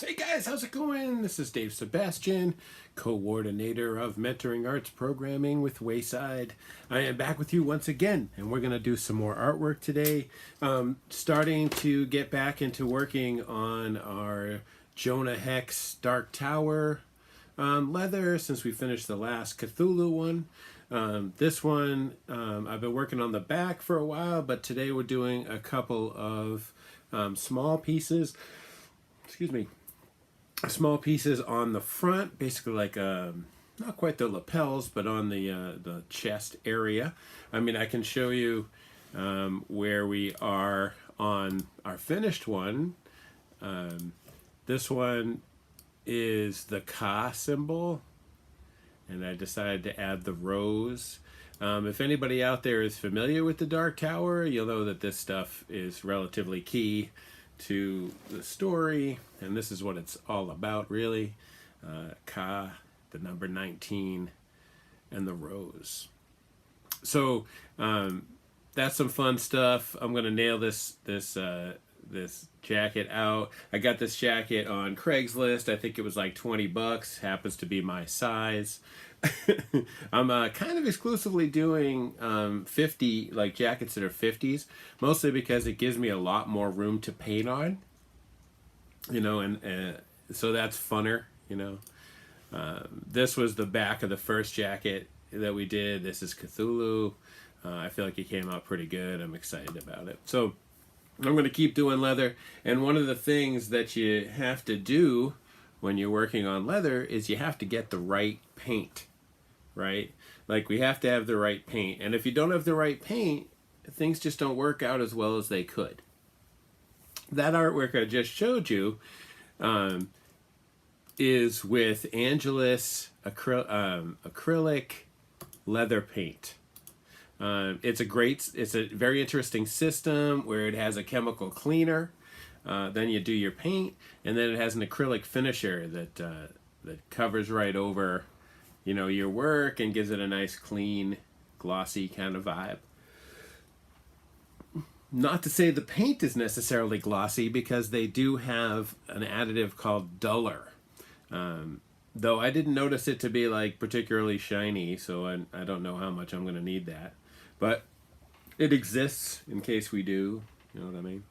Hey guys, how's it going? This is Dave Sebastian, coordinator of Mentoring Arts Programming with Wayside. I am back with you once again, and we're going to do some more artwork today. Starting to get back into working on our Jonah Hex Dark Tower leather since we finished the last Cthulhu one. This one, I've been working on the back for a while, but today we're doing a couple of small pieces. Excuse me. Small pieces on the front, basically like not quite the lapels, but on the chest area. I mean, I can show you where we are on our finished one. This one is the Ka symbol, and I decided to add the rose. If anybody out there is familiar with the Dark Tower, you'll know that this stuff is relatively key to the story, and this is what it's all about, really. Ka, the number 19, and the rose. So that's some fun stuff. I'm gonna nail this jacket out. I got this jacket on Craigslist. I think it was like $20. Happens to be my size. I'm kind of exclusively doing 50 like jackets that are 50s, mostly because it gives me a lot more room to paint on, and so that's funner. This was the back of the first jacket that we did. This is Cthulhu. I feel like it came out pretty good. I'm excited about it. So I'm going to keep doing leather, and one of the things that you have to do when you're working on leather is you have to get the right paint. Right? Like, we have to have the right paint. And if you don't have the right paint, things just don't work out as well as they could. That artwork I just showed you is with Angelus acrylic leather paint. It's a very interesting system where it has a chemical cleaner. Then you do your paint, and then it has an acrylic finisher that covers right over your work and gives it a nice, clean, glossy kind of vibe. Not to say the paint is necessarily glossy, because they do have an additive called duller. Though I didn't notice it to be like particularly shiny, so I don't know how much I'm going to need that. But it exists in case we do, you know what I mean?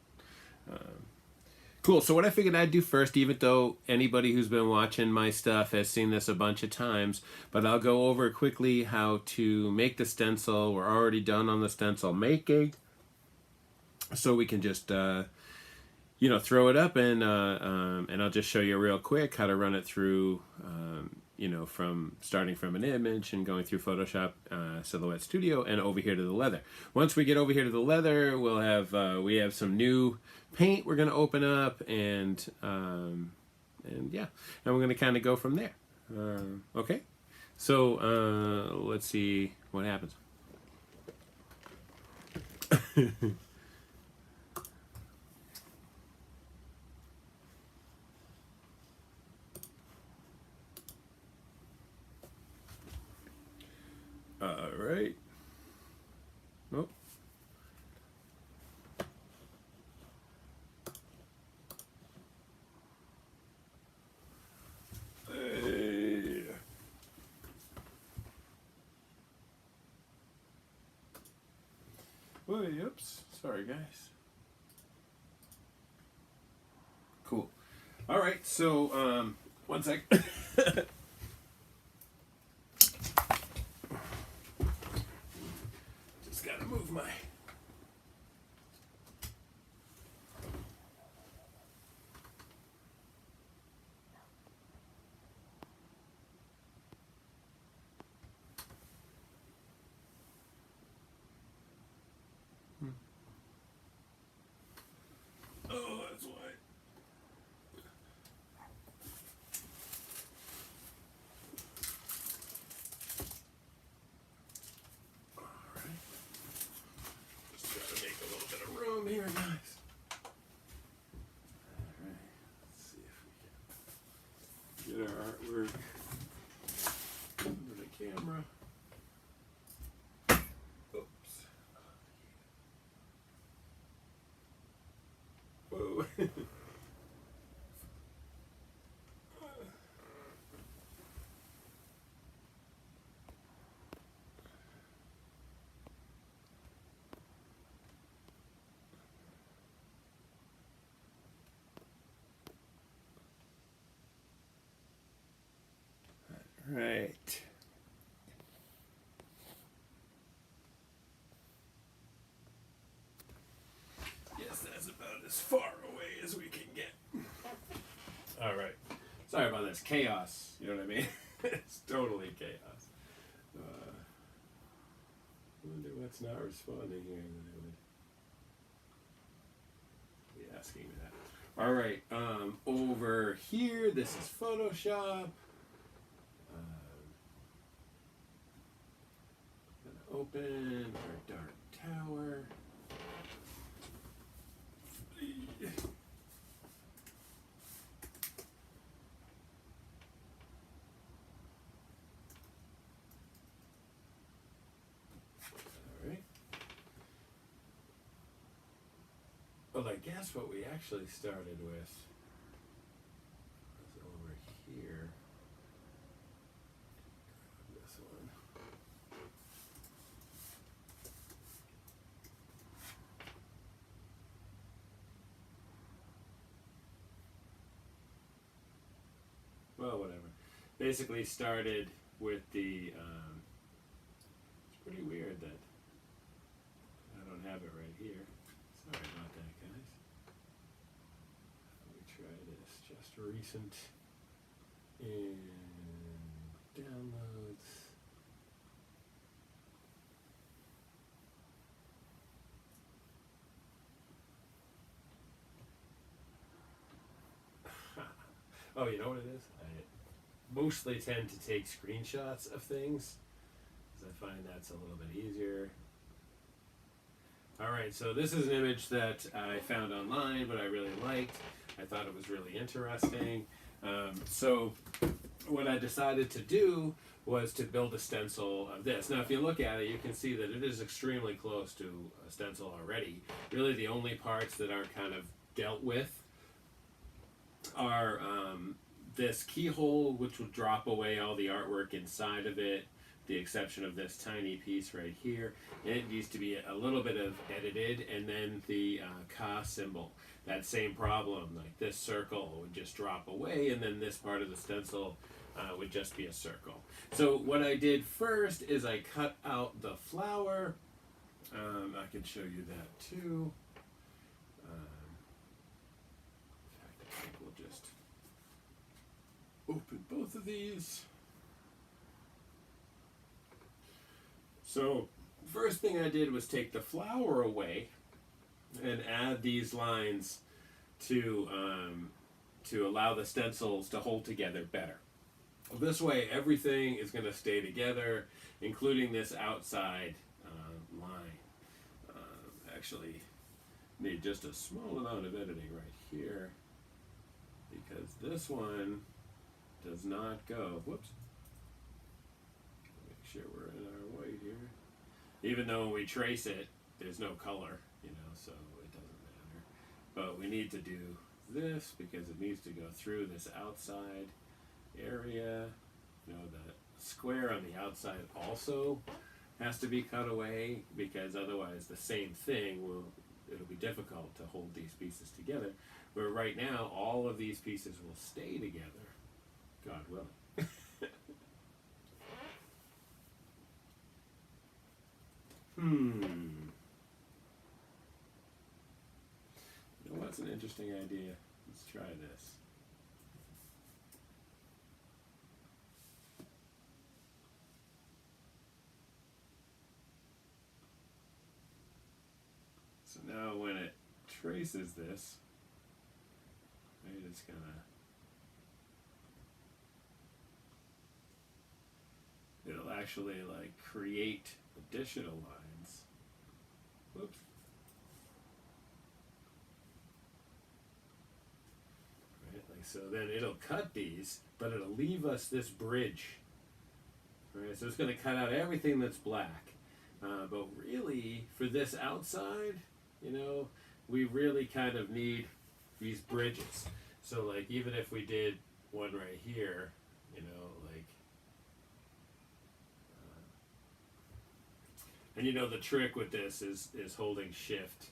Cool, so what I figured I'd do first, even though anybody who's been watching my stuff has seen this a bunch of times, but I'll go over quickly how to make the stencil. We're already done on the stencil making, so we can just throw it up, and I'll just show you real quick how to run it through, from starting from an image and going through Photoshop, Silhouette Studio, and over here to the leather. Once we get over here to the leather, we'll have we have some new paint we're going to open up, and yeah, and we're going to kind of go from there. Okay, so let's see what happens. All right. Oh. Hey. Oh, oops. Sorry, guys. Cool. All right. So, one sec. Gotta move my... Oh, that's why. Here, guys. Alright, let's see if we can get our artwork under the camera. Oops. Whoa. right. Yes, that's about as far away as we can get. All right. Sorry about this chaos. You know what I mean? It's totally chaos. I wonder what's not responding here that I would be asking me that. All right. Over here, this is Photoshop. Gonna open our dark tower. Well, I guess what we actually started with was over here. Grab this one. Well, whatever. Basically started with the, it's pretty weird that I don't have it right here. Sorry about that, guys. Let me try this. Just recent in downloads. Oh, you know what it is? I mostly tend to take screenshots of things because I find that's a little bit easier. Alright, so this is an image that I found online, but I really liked. I thought it was really interesting. So what I decided to do was to build a stencil of this. Now if you look at it, you can see that it is extremely close to a stencil already. Really the only parts that aren't kind of dealt with are this keyhole, which would drop away all the artwork inside of it, the exception of this tiny piece right here. It needs to be a little bit of edited, and then the ka symbol. That same problem, like this circle would just drop away, and then this part of the stencil would just be a circle. So what I did first is I cut out the flower. I can show you that too. In fact, I think we'll just open both of these. So first thing I did was take the flower away and add these lines to allow the stencils to hold together better. This way everything is going to stay together, including this outside line. Actually need just a small amount of editing right here because this one does not go. Whoops. Make sure we're in our white here. Even though when we trace it, there's no color, you know, so it doesn't matter. But we need to do this because it needs to go through this outside area. You know, the square on the outside also has to be cut away because otherwise the same thing it'll be difficult to hold these pieces together. Where right now all of these pieces will stay together, God willing. You know what's an interesting idea? Let's try this. So now when it traces this, right, it's gonna it'll actually like create additional lines. Whoops. Right, like so then it'll cut these, but it'll leave us this bridge. Right, so it's going to cut out everything that's black. But really, for this outside, you know, we really kind of need these bridges. So like even if we did one right here, you know, like and you know the trick with this is holding shift.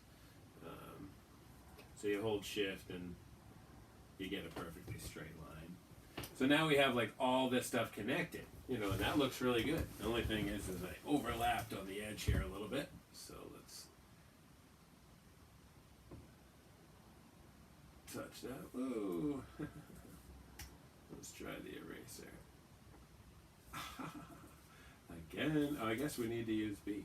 So you hold shift and you get a perfectly straight line. So now we have like all this stuff connected, you know, and that looks really good. The only thing is I overlapped on the edge here a little bit. So let's touch that. Whoa. Let's try the eraser. Again, oh, I guess we need to use B.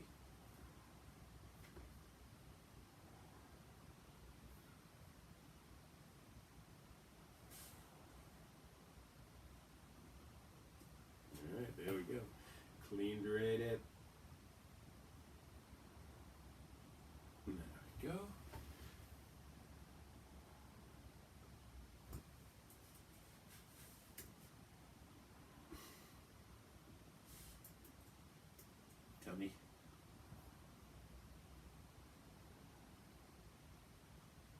Alright, there we go. Cleaned right up. There we go. Dummy.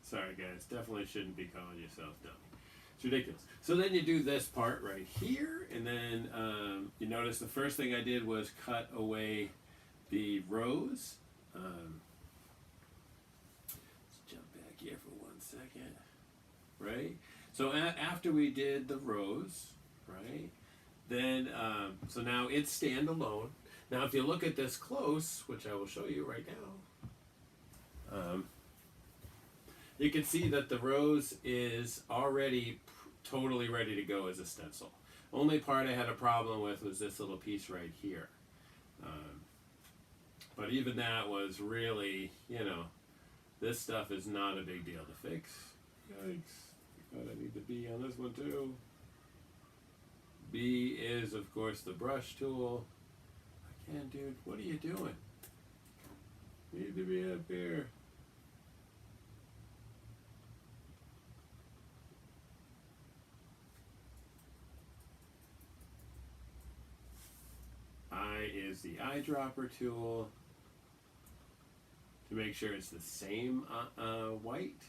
Sorry guys, definitely shouldn't be calling yourself dummy. It's ridiculous. So then you do this part right here, and then you notice the first thing I did was cut away the rows. Let's jump back here for 1 second. Right? So after we did the rows, right, then, so now it's standalone. Now if you look at this close, which I will show you right now, you can see that the rose is already totally ready to go as a stencil. Only part I had a problem with was this little piece right here. But even that was really, you know, this stuff is not a big deal to fix. Yikes. God, I need the B on this one too. B is, of course, the brush tool. Again, dude, what are you doing? You need to be up here. I is the eyedropper tool to make sure it's the same white.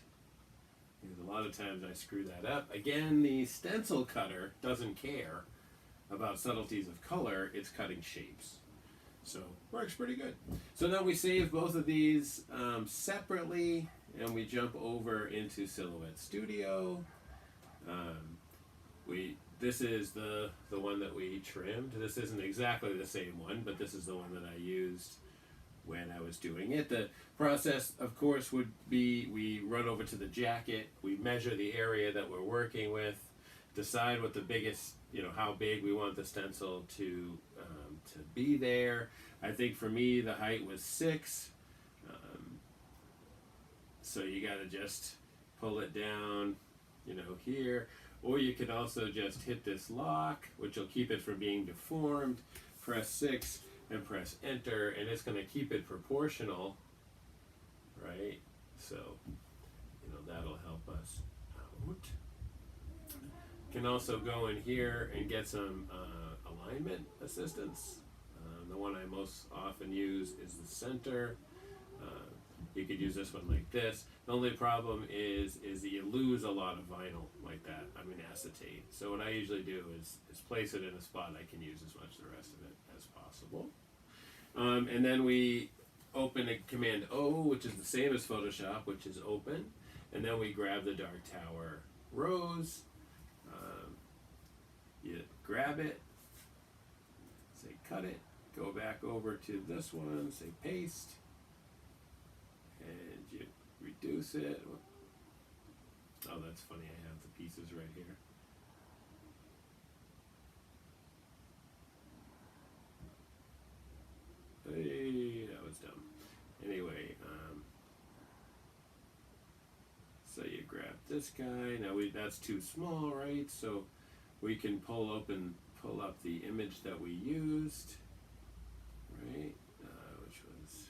Because a lot of times I screw that up. Again, the stencil cutter doesn't care about subtleties of color, it's cutting shapes. So, works pretty good. So now we save both of these separately, and we jump over into Silhouette Studio. This is the one that we trimmed. This isn't exactly the same one, but this is the one that I used when I was doing it. The process, of course, would be we run over to the jacket, we measure the area that we're working with, decide what the biggest, you know, how big we want the stencil to be there. I think for me the height was 6, so you got to just pull it down, you know, here. Or you can also just hit this lock, which will keep it from being deformed, press 6 and press enter, and it's going to keep it proportional, right? So, you know, that'll help us out. Can also go in here and get some alignment assistance. The one I most often use is the center. You could use this one like this. The only problem is that you lose a lot of vinyl like that, I mean acetate. So what I usually do is place it in a spot I can use as much of the rest of it as possible. And then we open a Command O, which is the same as Photoshop, which is open. And then we grab the Dark Tower rose. You grab it, say cut it, go back over to this one, say paste, and you reduce it. Oh, that's funny, I have the pieces right here. Hey, that was dumb. Anyway, so you grab this guy. Now that's too small, right? So we can pull up the image that we used, right? Which was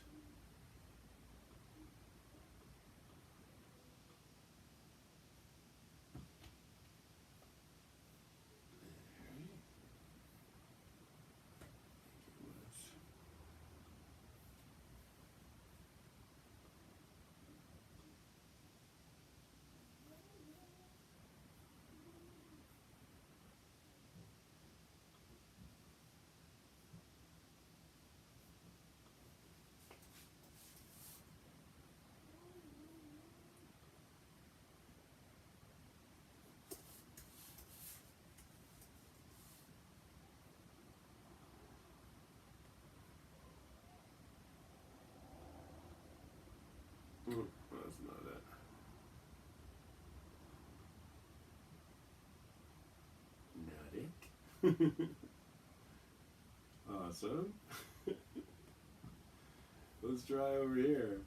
That's not it. Not it. Awesome. Let's try over here.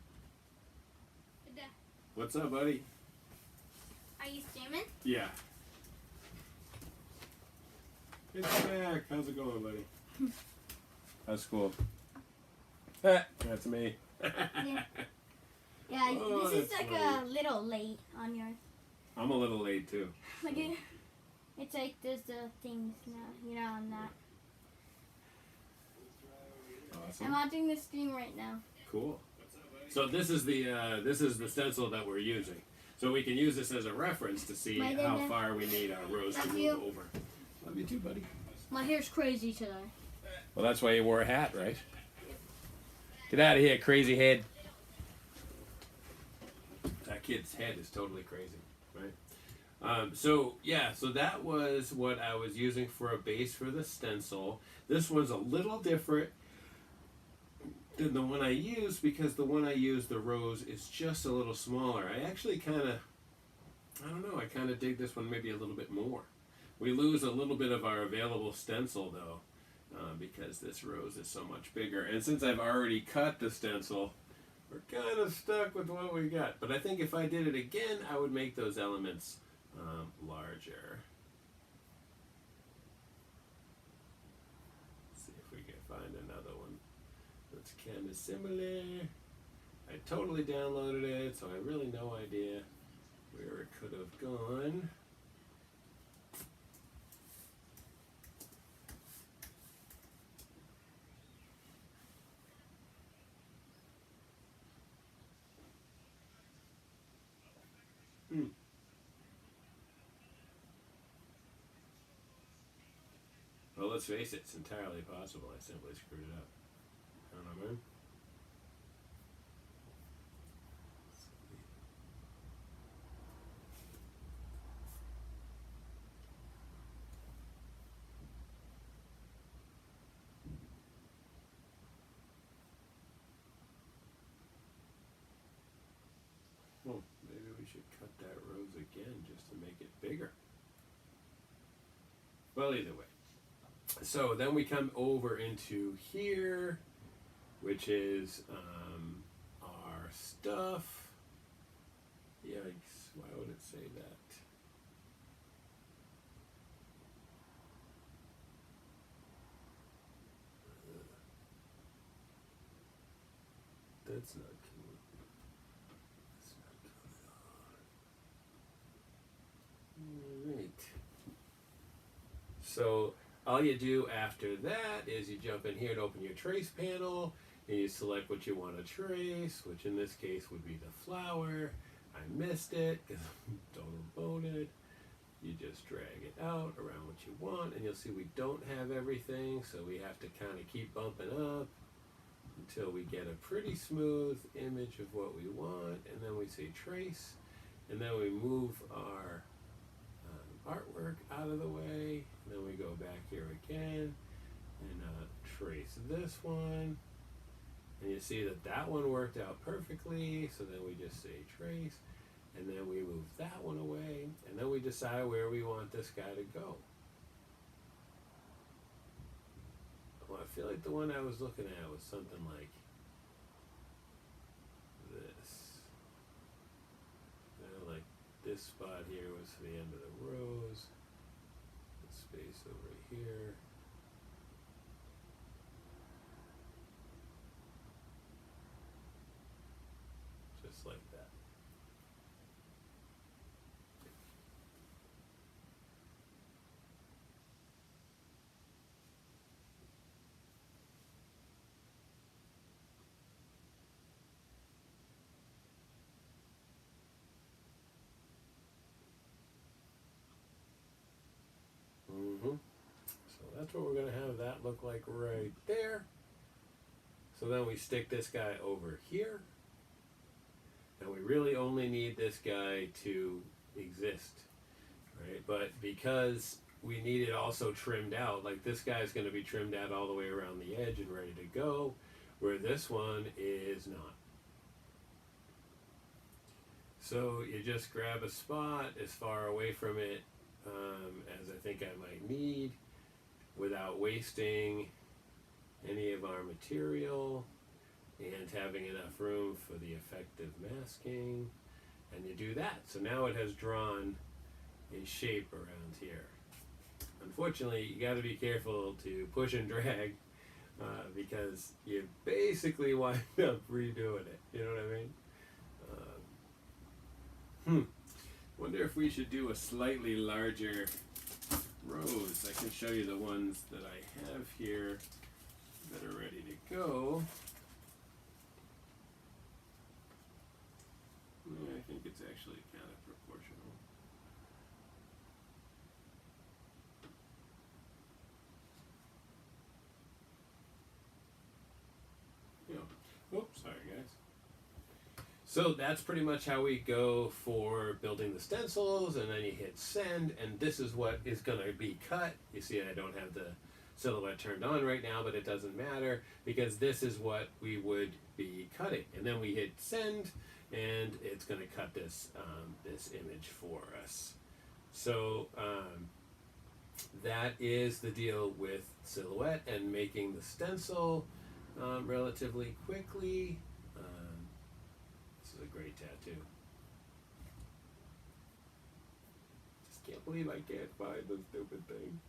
What's up, buddy? Are you streaming? Yeah. It's back. How's it going, buddy? That's cool. That's me. Yeah. Yeah, Oh, this is that's like funny. a little late on yours. I'm a little late too. Like it's like there's the things now. You know, I'm not. Awesome. I'm watching the stream right now. Cool. So this is the stencil that we're using. So we can use this as a reference to see My how dad. far we need our rows to Love move you. over. Love you too, buddy. My hair's crazy today. Well, that's why you wore a hat, right? Get out of here, crazy head. That kid's head is totally crazy, right? So that was what I was using for a base for the stencil. This one's a little different than the one I used because the one I used, the rose, is just a little smaller. I actually kind of dig this one maybe a little bit more. We lose a little bit of our available stencil though, because this rose is so much bigger. And since I've already cut the stencil, we're kind of stuck with what we got. But I think if I did it again, I would make those elements larger. Let's see if we can find another one that's kind of similar. I totally downloaded it, so I have really no idea where it could have gone. Well, let's face it, it's entirely possible I simply screwed it up. I don't know, man. Well, maybe we should cut that rose again just to make it bigger. Well, either way. So then we come over into here, which is our stuff. Yikes, why would it say that? That's not cool. That's not cool at all. Alright. So all you do after that is you jump in here to open your trace panel and you select what you want to trace, which in this case would be the flower. I missed it because I'm total boned. You just drag it out around what you want and you'll see we don't have everything, so we have to kind of keep bumping up until we get a pretty smooth image of what we want, and then we say trace, and then we move our artwork out of the way, and then we go back here again and trace this one, and you see that that one worked out perfectly, so then we just say trace, and then we move that one away, and then we decide where we want this guy to go. Well, I feel like the one I was looking at was something like this. Like this spot here was for the end of the rose. The space over here. Just like that. So that's what we're going to have that look like right there. So then we stick this guy over here. And we really only need this guy to exist, right? But because we need it also trimmed out, like this guy's going to be trimmed out all the way around the edge and ready to go, where this one is not. So you just grab a spot as far away from it as I think I might need without wasting any of our material and having enough room for the effective masking. And you do that. So now it has drawn a shape around here. Unfortunately, you got to be careful to push and drag because you basically wind up redoing it. You know what I mean? Wonder if we should do a slightly larger rose. I can show you the ones that I have here that are ready to go. Yeah, I think it's actually kind of proportional. Yeah. Oops, sorry guys. So that's pretty much how we go for building the stencils, and then you hit send, and this is what is going to be cut. You see I don't have the silhouette turned on right now, but it doesn't matter because this is what we would be cutting. And then we hit send, and it's going to cut this this image for us. So that is the deal with silhouette and making the stencil relatively quickly. This is a great tattoo. Just can't believe I can't find the stupid thing.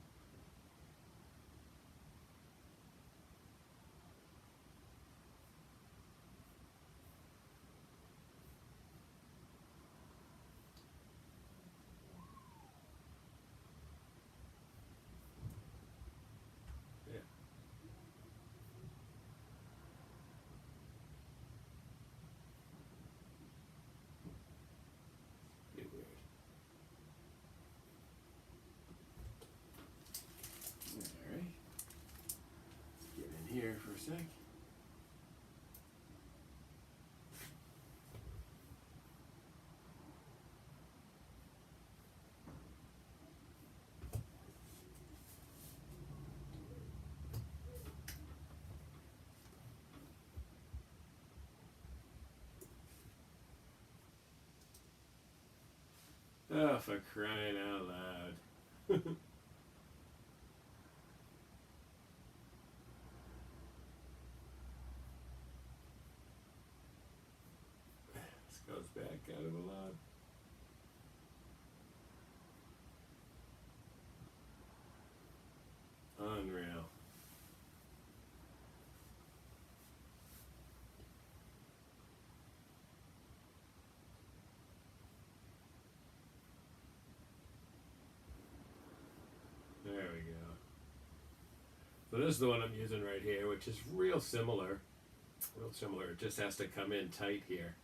Here for a sec. Oh, for crying out loud. This goes back out of a lot. Unreal. There we go. So this is the one I'm using right here, which is real similar. Real similar. It just has to come in tight here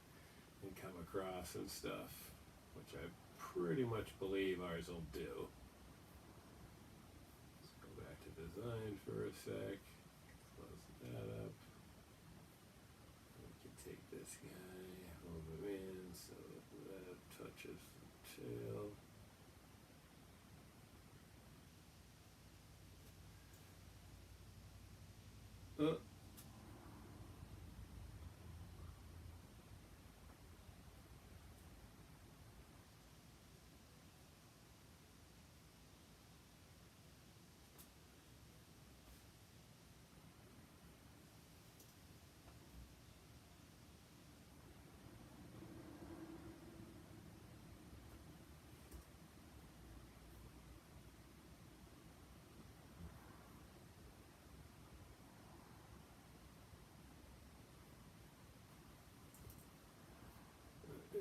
and come across and stuff, which I pretty much believe ours will do. Let's go back to design for a sec. Close that up. We can take this guy, hold him in so that touches the tail.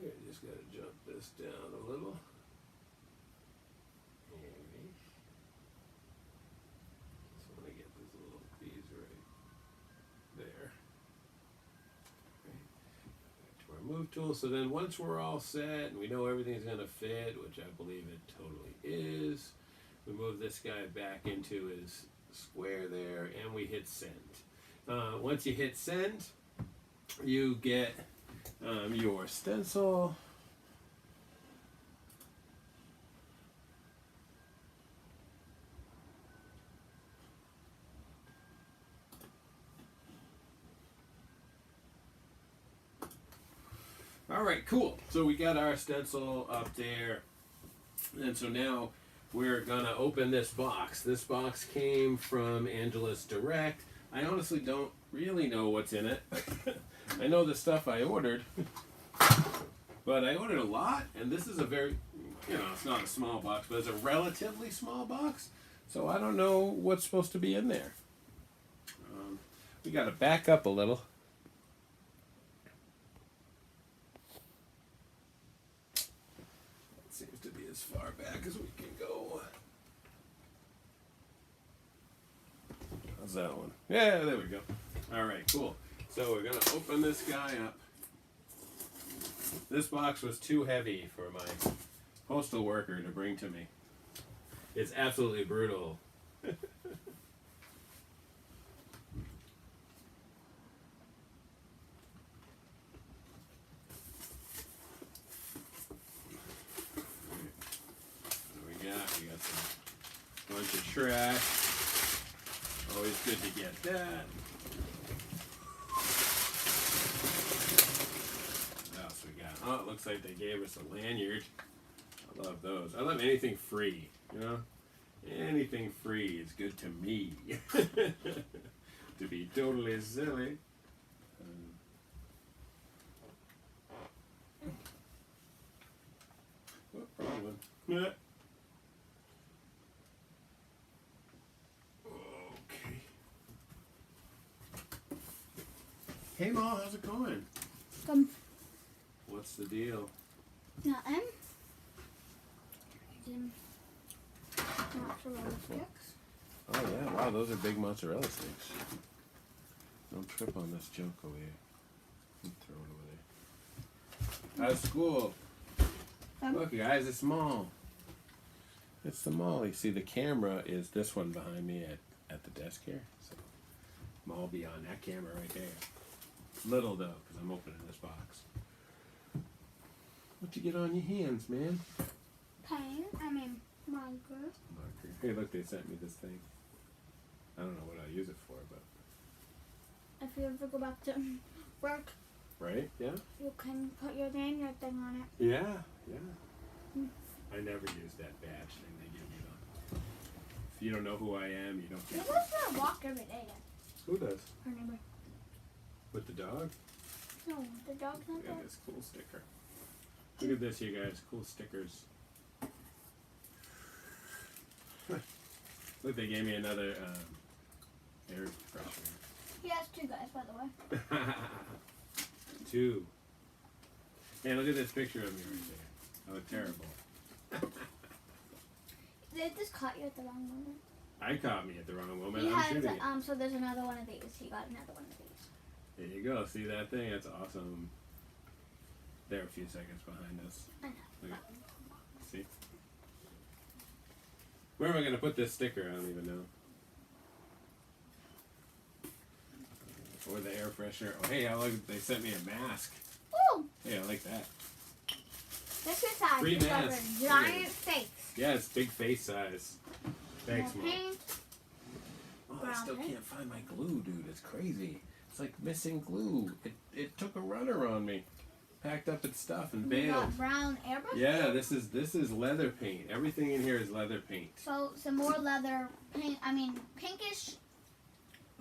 I just gotta jump this down a little. Maybe. Just want to get these little B's right there. Okay. Back to our move tool. So then once we're all set and we know everything's gonna fit, which I believe it totally is, we move this guy back into his square there and we hit send. Once you hit send, you get your stencil. All All right, cool. So we got our stencil up there. And so now we're going to open this box. This box came from Angelus Direct. I honestly don't really know what's in it. I know the stuff I ordered. But I ordered a lot, and this is a very, it's not a small box, but it's a relatively small box. So I don't know what's supposed to be in there. We got to back up a little. It seems to be as far back as we can go. How's that one? Yeah, there we go. All right, cool. So we're going to open this guy up. This box was too heavy for my postal worker to bring to me. It's absolutely brutal. We got some bunch of trash. Always good to get that. What else we got? Oh, it looks like they gave us a lanyard. I love those. I love anything free, Anything free is good to me. To be totally silly. What problem? Yeah. Okay. Hey, Ma, how's it going? Come. What's the deal? Nothing. Mozzarella sticks. Oh yeah, wow, those are big mozzarella sticks. Don't trip on this junk over here. Throw it over there. How's school? Look, guys, it's Mall. It's the Mall. You see, the camera is this one behind me at the desk here. So, Mall be on that camera right there. Little though, because I'm opening this box. What you get on your hands, man? Marker. Hey, look, they sent me this thing. I don't know what I'll use it for, but... If you ever go back to work, Right? Yeah? you can put your lanyard thing on it. Yeah, yeah. I never use that badge thing they give me, though. If you don't know who I am, you don't You get go for a walk every day. Who does? Her neighbor. With the dog? No, the dog's not Look there. at this cool sticker. Look at this, you guys. Cool stickers. Look, they gave me another air freshener. He has two guys, by the way. 2. Hey, look at this picture of me right there. I look terrible. They just caught you at the wrong moment. I caught me at the wrong moment. He I'm has, shooting it. so there's another one of these. He got another one of these. There you go. See that thing? That's awesome. They're a few seconds behind us. I know. Look at, see? Where am I going to put this sticker? I don't even know. Or the air freshener. Oh, hey, I like. They sent me a mask. Ooh! Hey, I like that. This is size. Free It's got mask. a giant face. Yeah, it's big face size. Thanks, More Mom. paint. Oh, I Brown still paint. can't find my glue, dude. It's crazy. It's like missing glue. It took a runner on me. Packed up its stuff and You bailed. got brown airbrush? Yeah, this is leather paint. Everything in here is leather paint. So some more leather paint. I mean, pinkish,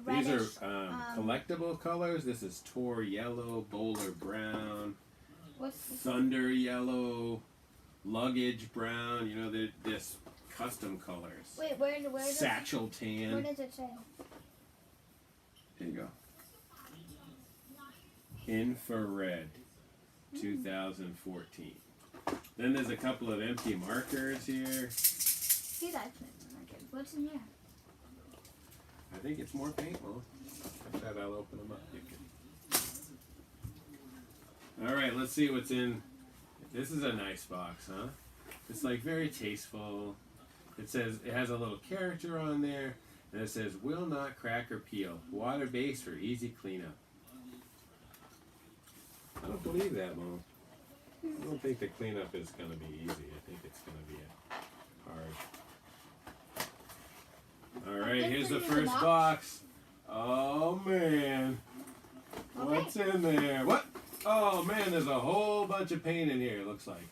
reddish. These are collectible colors. This is Tor yellow, bowler brown, What's this? thunder yellow, luggage brown. You know, they're this custom colors. Wait, where does Satchel where tan. does it say? There you go. Infrared, 2014. Then there's a couple of empty markers here. These actually markers. What's in here? I think it's more paint, Mom. I said I'll open them up. You can. All right, let's see what's in. This is a nice box, huh? It's like very tasteful. It says it has a little character on there, and it says "will not crack or peel, water-based for easy cleanup." I don't believe that, Mom. I don't think the cleanup is going to be easy. I think it's going to be hard. All right, here's the first box. Oh man, what's in there? What? Oh man, there's a whole bunch of paint in here, it looks like.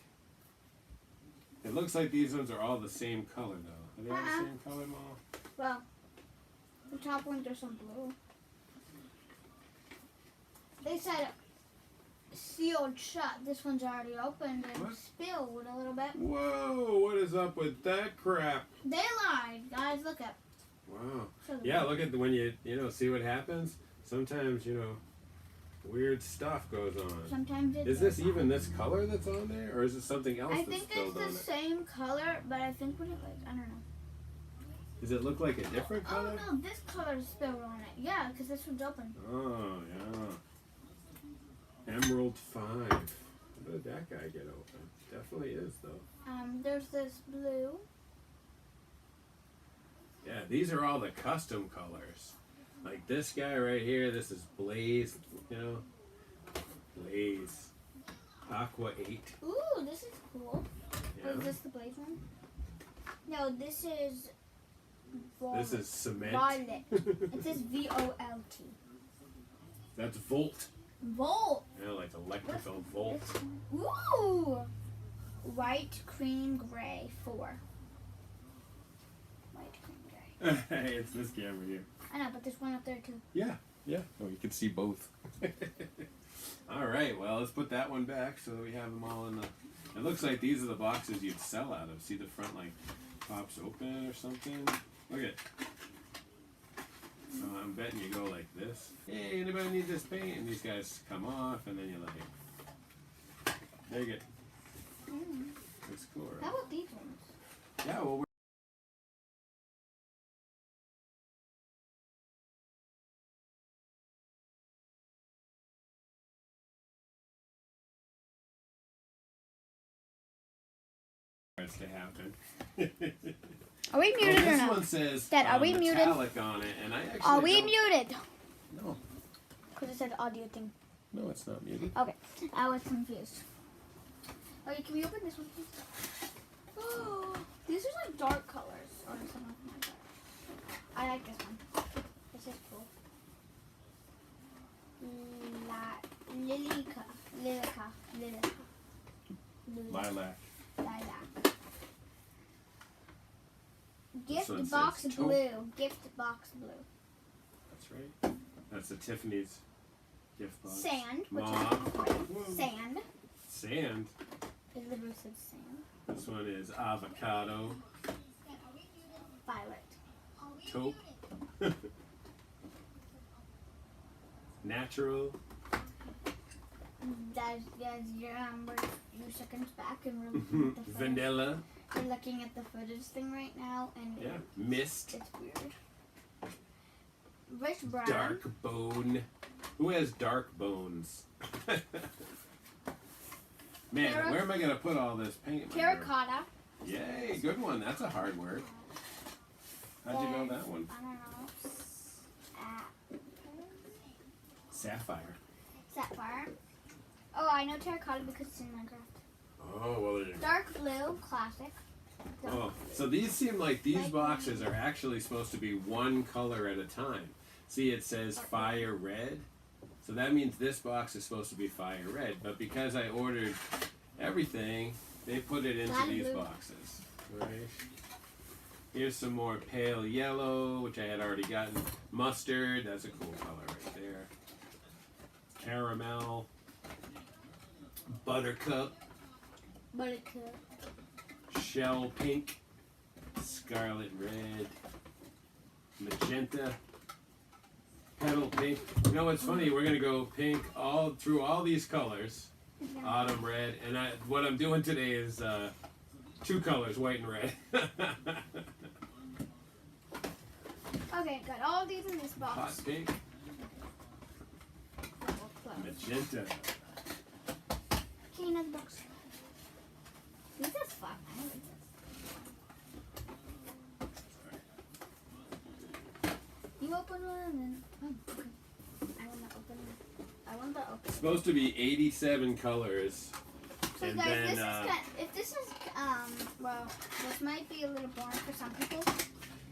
It looks like these ones are all the same color though. Are they all the same color, Mom? Well, the top ones are some blue. They said sealed shut. This one's already opened and spilled a little bit. Whoa, what is up with that crap? They lied, guys. Look up. Wow. Yeah, look at when you see what happens. Sometimes weird stuff goes on. Sometimes is this even this color that's on there, or is it something else I that's think spilled on it? it's the same color, but I think what it like, I don't know. Does it look like a different color? Oh no, this color is spilled on it. Yeah, because this one's open. Oh yeah. Emerald 5. How did that guy get open? Definitely is though. There's this blue. Yeah, these are all the custom colors. Like this guy right here, this is Blaze, Blaze. Aqua 8. Ooh, this is cool. Yeah. Is this the blaze one? No, this is violet. This is cement. Violet. It says VOLT. That's Volt. Volt. Yeah, like electrical volt. Ooh. White, cream, gray, 4. White, cream, gray. Hey, it's this camera here. I know, but there's one up there too. Yeah. Oh, you can see both. All right, well, let's put that one back so that we have them all in the... It looks like these are the boxes you'd sell out of. See the front, like, pops open or something? Look at it. I'm betting you go like this. Hey, anybody need this paint? And these guys come off, and then you're like, there you go. Looks cool, right? How about these ones? Yeah, well, to happen. Are we muted or this no? one says Dad, are we muted? metallic on it, and I actually Are we don't- muted? No, Because it said audio thing. no, it's not muted. Okay, I was confused. Okay, can we open this one, please? Oh, these are like dark colors. Or something like that. I like this one. This is cool. Lilica. Lilac. Lilac. This one Gift box says blue. Gift box blue. That's right. That's the Tiffany's gift box. Sand. Which Mauve. is great. Sand. Sand. It literally says sand. This one is avocado. Violet. Taupe. Natural. Guys, we're a few seconds back and we're looking at the footage. Vanilla. We're looking at the footage thing right now, and Yeah. Mist. it's weird. Rich brown. Dark bone. Who has dark bones? Man, where am I going to put all this paint? Terracotta. Yay, good one. That's a hard word. How'd you know that one? I don't know. Sapphire. Sapphire. Oh, I know terracotta because it's in Minecraft. Oh, well, there you go. Dark blue, classic. Oh, so these seem like these boxes are actually supposed to be one color at a time. See, it says fire red. So that means this box is supposed to be fire red. But because I ordered everything, they put it into these boxes. Right. Here's some more pale yellow, which I had already gotten. Mustard, that's a cool color right there. Caramel. Buttercup. Buttercup. Shell pink. Scarlet red. Magenta. Petal pink. You know what's funny? We're gonna go pink all through all these colors. Autumn red. And what I'm doing today is 2 colors, white and red. Okay, got all these in this box. Hot pink. Magenta. Okay, another box. These are fun. I like this. You open one and then. Oh, okay. I want to open it. I want to open It's supposed to be 87 colors. So And guys, then, this is if this is well, this might be a little boring for some people.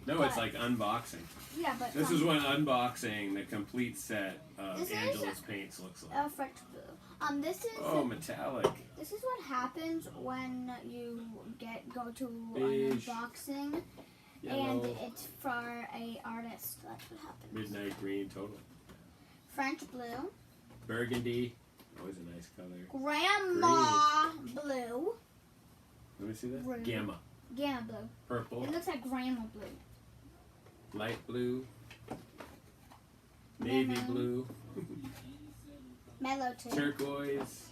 No, it's like unboxing. Yeah, but This is what unboxing the complete set of This is Angelus paints looks like. French blue. This is Oh, metallic. this is what happens when you go to an Beige. unboxing, Yellow. and it's for a artist. That's what happens. Midnight green, total. French blue, Burgundy. Always a nice color. grandma blue, Let me see that. Green. Gamma. gamma blue. Purple. It looks like grandma blue. Light blue. Navy Lemon. blue. Mellow too. Turquoise.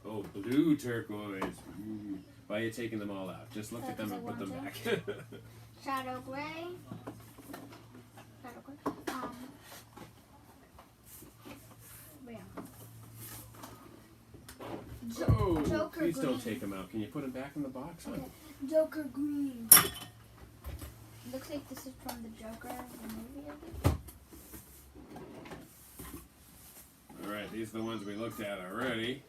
Oh, blue turquoise. Ooh. Why are you taking them all out? Just look at them Because and I put them want back. Shadow gray. Shadow gray. Yeah. Oh, Joker please green. don't take them out. Can you put them back in the box? Huh? Okay. Joker green. Looks like this is from the Joker, the movie. I think. All right, these are the ones we looked at already.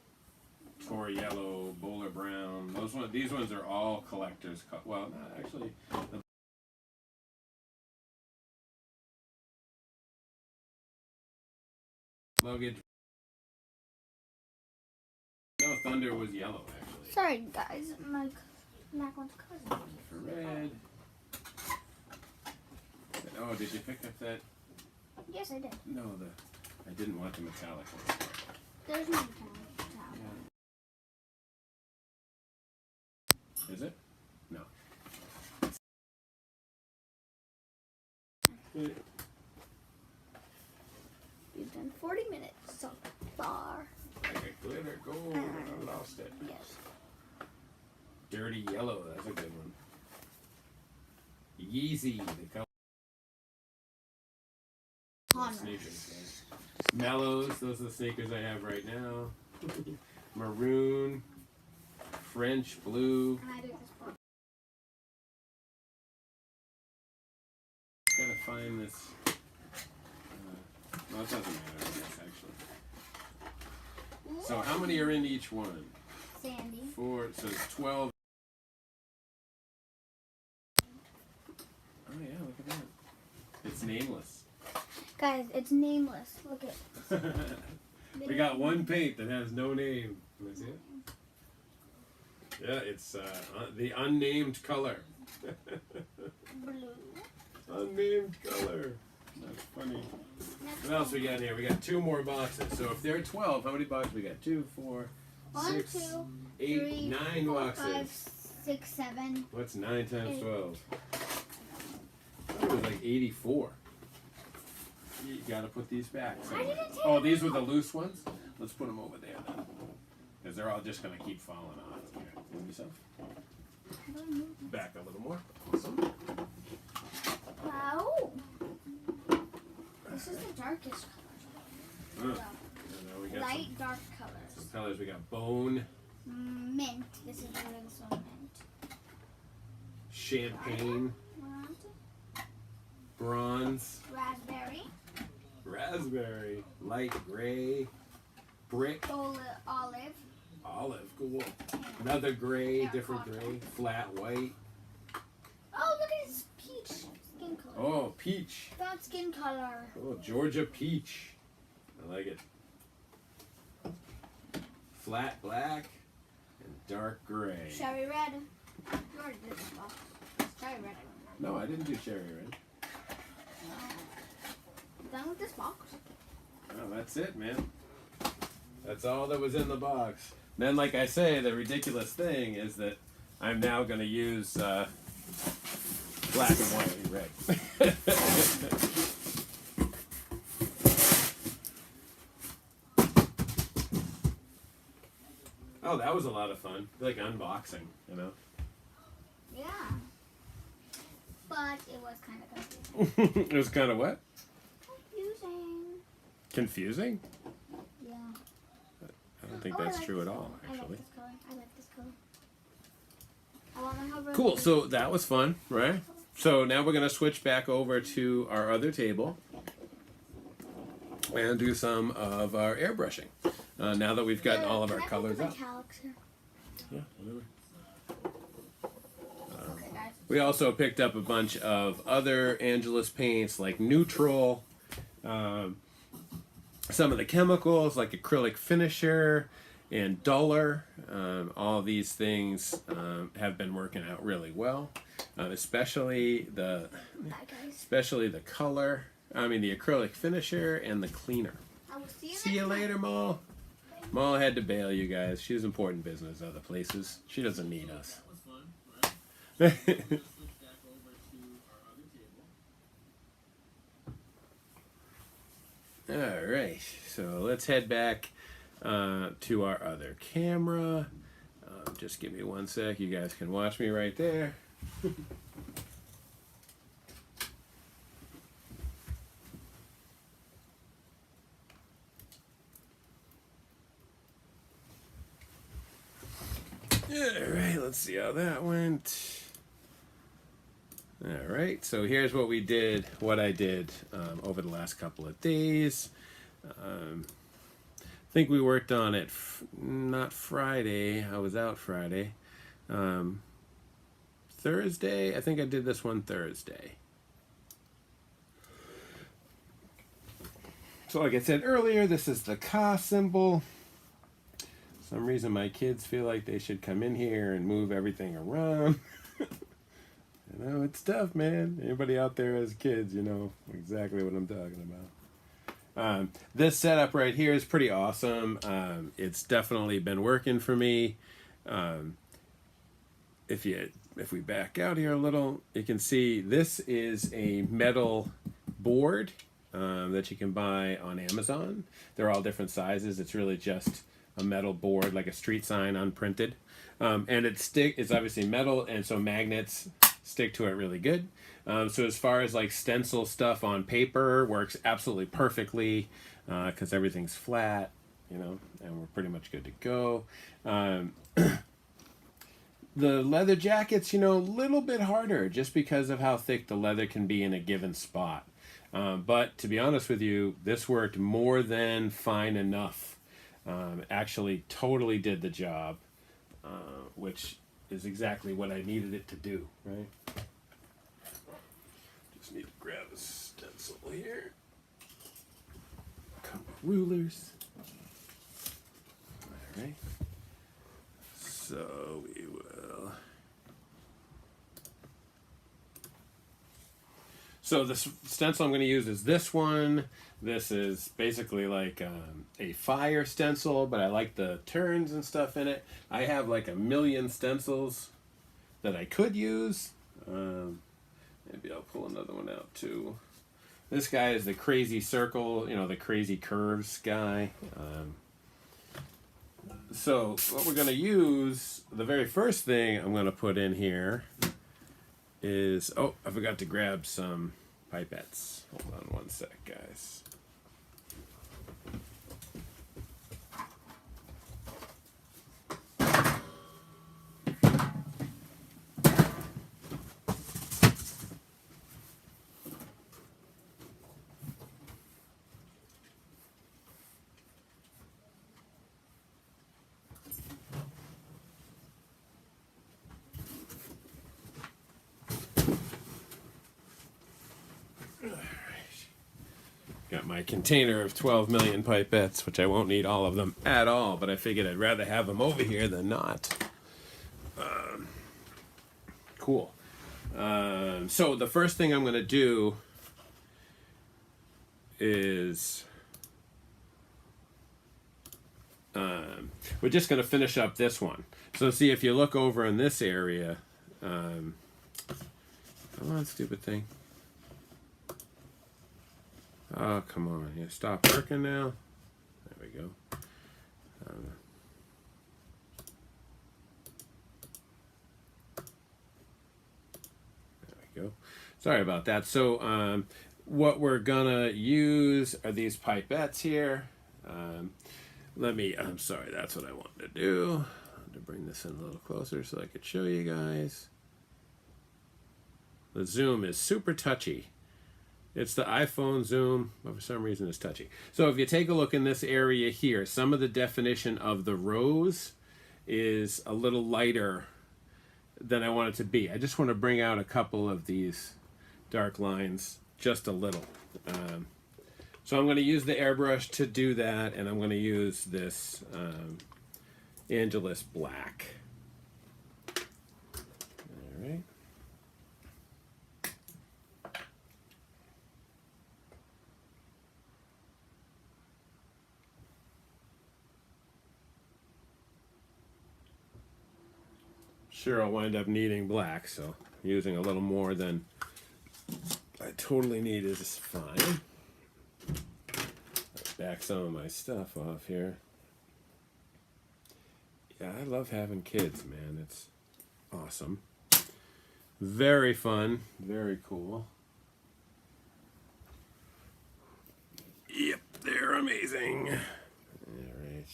Tor yellow, bowler brown. These ones are all collectors. Well, not actually. The luggage. No, Thunder was yellow actually. Sorry, guys. My one's cousin. For red. Oh, did you pick up that? Yes, I did. No, I didn't want the metallic one. There's no towel. Is it? No. We've done 40 minutes so far. Like a glitter gold. I lost it. Yes. Dirty yellow. That's a good one. Yeezy. The color. Honor. Sneakers. Right? Mellows. Those are the sneakers I have right now. Maroon. French blue. And I did this book. Gotta find this. Well, it doesn't matter, I guess, actually. So, how many are in each one? Sandy. 4, so it's 12. Oh, yeah, look at that. It's nameless. Guys, it's nameless. Look at We got one paint that has no name. Can I see it? Yeah, it's the unnamed color. blue. Unnamed color. That's funny. Next What else we got here? We got 2 more boxes. So if there are 12, how many boxes we got? 2, 4, 1, 6, 2, 8, 3, 9 4, boxes. 5, 6, 7. What's 9 times 8. 12? I thought it was like 84. You gotta put these back. I didn't take Oh, them these were the out. loose ones? Let's put them over there then. Because they're all just gonna keep falling off. Here, give me some. How do I move this? Back a little more. Awesome. Wow. This is the darkest color. And now we got Light, dark colors. some colors. We got bone, Mint. This is really this one mint. champagne, What? bronze, Raspberry. raspberry, light gray, brick, Olive. olive, cool. Another gray, Yeah, different cotton. gray, flat white. Oh, look at his peach skin color. Oh, peach. That skin color. Oh, Georgia peach. I like it. Flat black and dark gray. Cherry red. You already did this box. Cherry red. I No, I didn't do cherry red. Done with this box. Oh, that's it, man. That's all that was in the box. Then, like I say, the ridiculous thing is that I'm now going to use black and white and red. Oh, that was a lot of fun. Like unboxing, you know? Yeah. But it was kind of confusing. It was kind of what? Confusing. Confusing? Yeah. I don't think Oh, I that's like true this at all, color. actually. I like this color. I want my whole Cool, so that was fun, right? So now we're going to switch back over to our other table and do some of our airbrushing. Now that we've gotten all of our colors out. Yeah, whatever. Okay, guys. We also picked up a bunch of other Angelus paints like neutral, some of the chemicals like acrylic finisher and duller. All these things have been working out really well, especially the color. I mean the acrylic finisher and the cleaner. I will See you later, Mo. Mo had to bail, you guys. She has important business other places. She doesn't need us. That was fun, right? Switch back over to our other table. All right, so let's head back to our other camera. Just give me one sec. You guys can watch me right there. All right, let's see how that went. All right, so here's what we did, what I did over the last couple of days. I think we worked on it, not Friday, I was out Friday. Thursday, I think I did this one Thursday. So like I said earlier, this is the Ka symbol. For some reason my kids feel like they should come in here and move everything around. You know, it's tough, man. Anybody out there has kids, you know exactly what I'm talking about. This setup right here is pretty awesome. It's definitely been working for me. If we back out here a little, you can see this is a metal board that you can buy on Amazon. They're all different sizes. It's really just a metal board, like a street sign unprinted. And it's obviously metal, and so magnets stick to it really good. So as far as like stencil stuff on paper, works absolutely perfectly because everything's flat, you know, and we're pretty much good to go. The leather jackets, you know, a little bit harder just because of how thick the leather can be in a given spot. But to be honest with you, this worked more than fine enough. Actually totally did the job, which is exactly what I needed it to do, right? Just need to grab a stencil here. A couple rulers. All right. So we will. So the stencil I'm going to use is this one. This is basically like a fire stencil, but I like the turns and stuff in it. I have like a million stencils that I could use. Maybe I'll pull another one out too. This guy is the crazy circle, you know, the crazy curves guy. So what we're going to use, the very first thing I'm going to put in here is, oh, I forgot to grab some pipettes. Hold on one sec, guys. Got my container of 12 million pipettes, which I won't need all of them at all, but I figured I'd rather have them over here than not. Cool. So the first thing I'm going to do is we're just going to finish up this one. So see, if you look over in this area, come on, stupid thing. Oh, come on. Yeah, stop working now. There we go. There we go. Sorry about that. So what we're going to use are these pipettes here. I'm sorry, that's what I wanted to do. I wanted to bring this in a little closer so I could show you guys. The zoom is super touchy. It's the iPhone zoom, but for some reason it's touchy. So if you take a look in this area here, some of the definition of the rose is a little lighter than I want it to be. I just want to bring out a couple of these dark lines just a little. So I'm going to use the airbrush to do that, and I'm going to use this Angelus black. All right. Sure, I'll wind up needing black, so using a little more than I totally need is fine. Back some of my stuff off here. Yeah, I love having kids, man. It's awesome. Very fun. Very cool. Yep, they're amazing. Alright.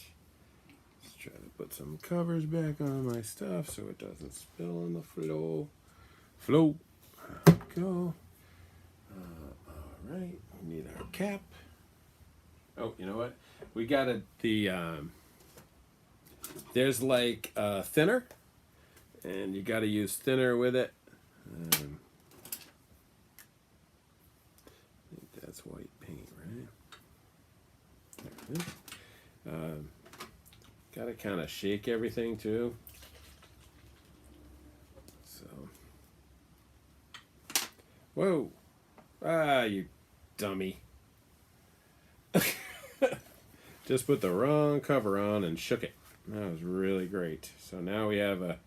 Let's try to put some covers back on my stuff so it doesn't spill on the floor. Float. There we go. Alright, we need our cap. Oh, you know what? We got there's like thinner, and you got to use thinner with it. I think that's white paint, right? Got to kind of shake everything too. So, whoa! Ah, you dummy. Just put the wrong cover on and shook it. That was really great. So now we have a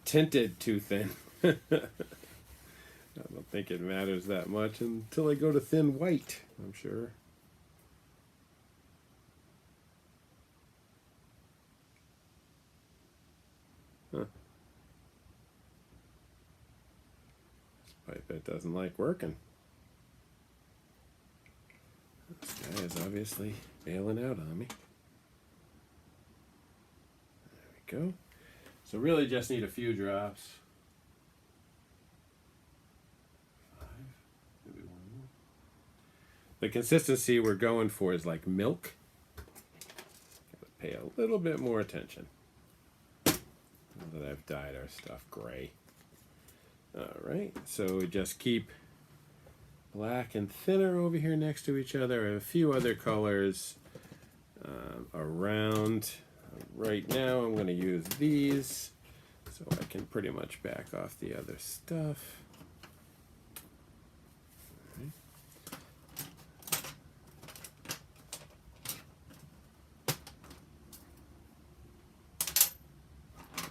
tinted too thin. I don't think it matters that much until I go to thin white, I'm sure. Huh. This pipette doesn't like working. This guy is obviously bailing out on me. There we go. So really just need a few drops. 5, maybe 1 more. The consistency we're going for is like milk. Gotta pay a little bit more attention. Now that I've dyed our stuff gray. Alright, so we just keep black and thinner over here next to each other, and a few other colors around. Right now I'm going to use these so I can pretty much back off the other stuff.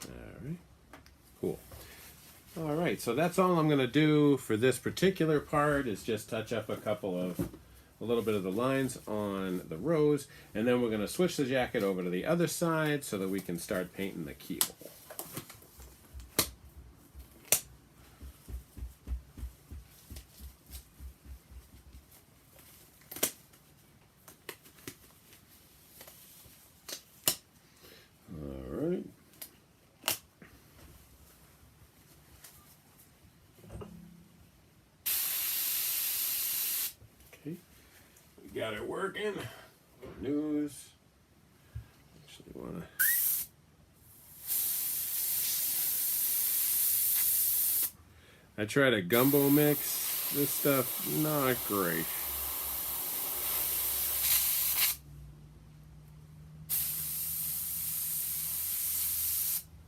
Alright, cool. Alright, so that's all I'm going to do for this particular part, is just touch up a little bit of the lines on the rose, and then we're going to switch the jacket over to the other side so that we can start painting the keyhole. Alright. Okay. Got it working. News. Actually want to. I tried a gumbo mix. This stuff not great.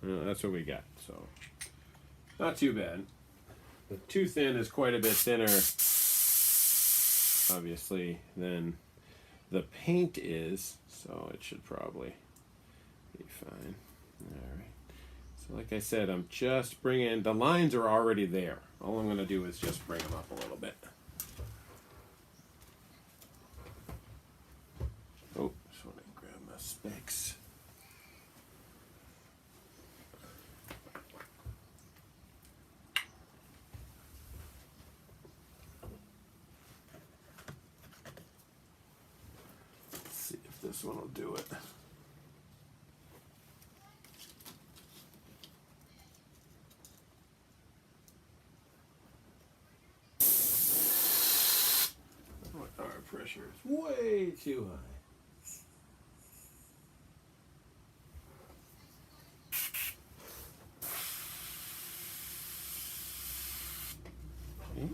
That's what we got. So not too bad. The too thin is quite a bit thinner, obviously, than the paint is, so it should probably be fine. All right. So like I said, I'm just bringing, the lines are already there. All I'm going to do is just bring them up a little bit. Oh, just want to grab my specs. This one will do it. Our pressure is way too high. Okay.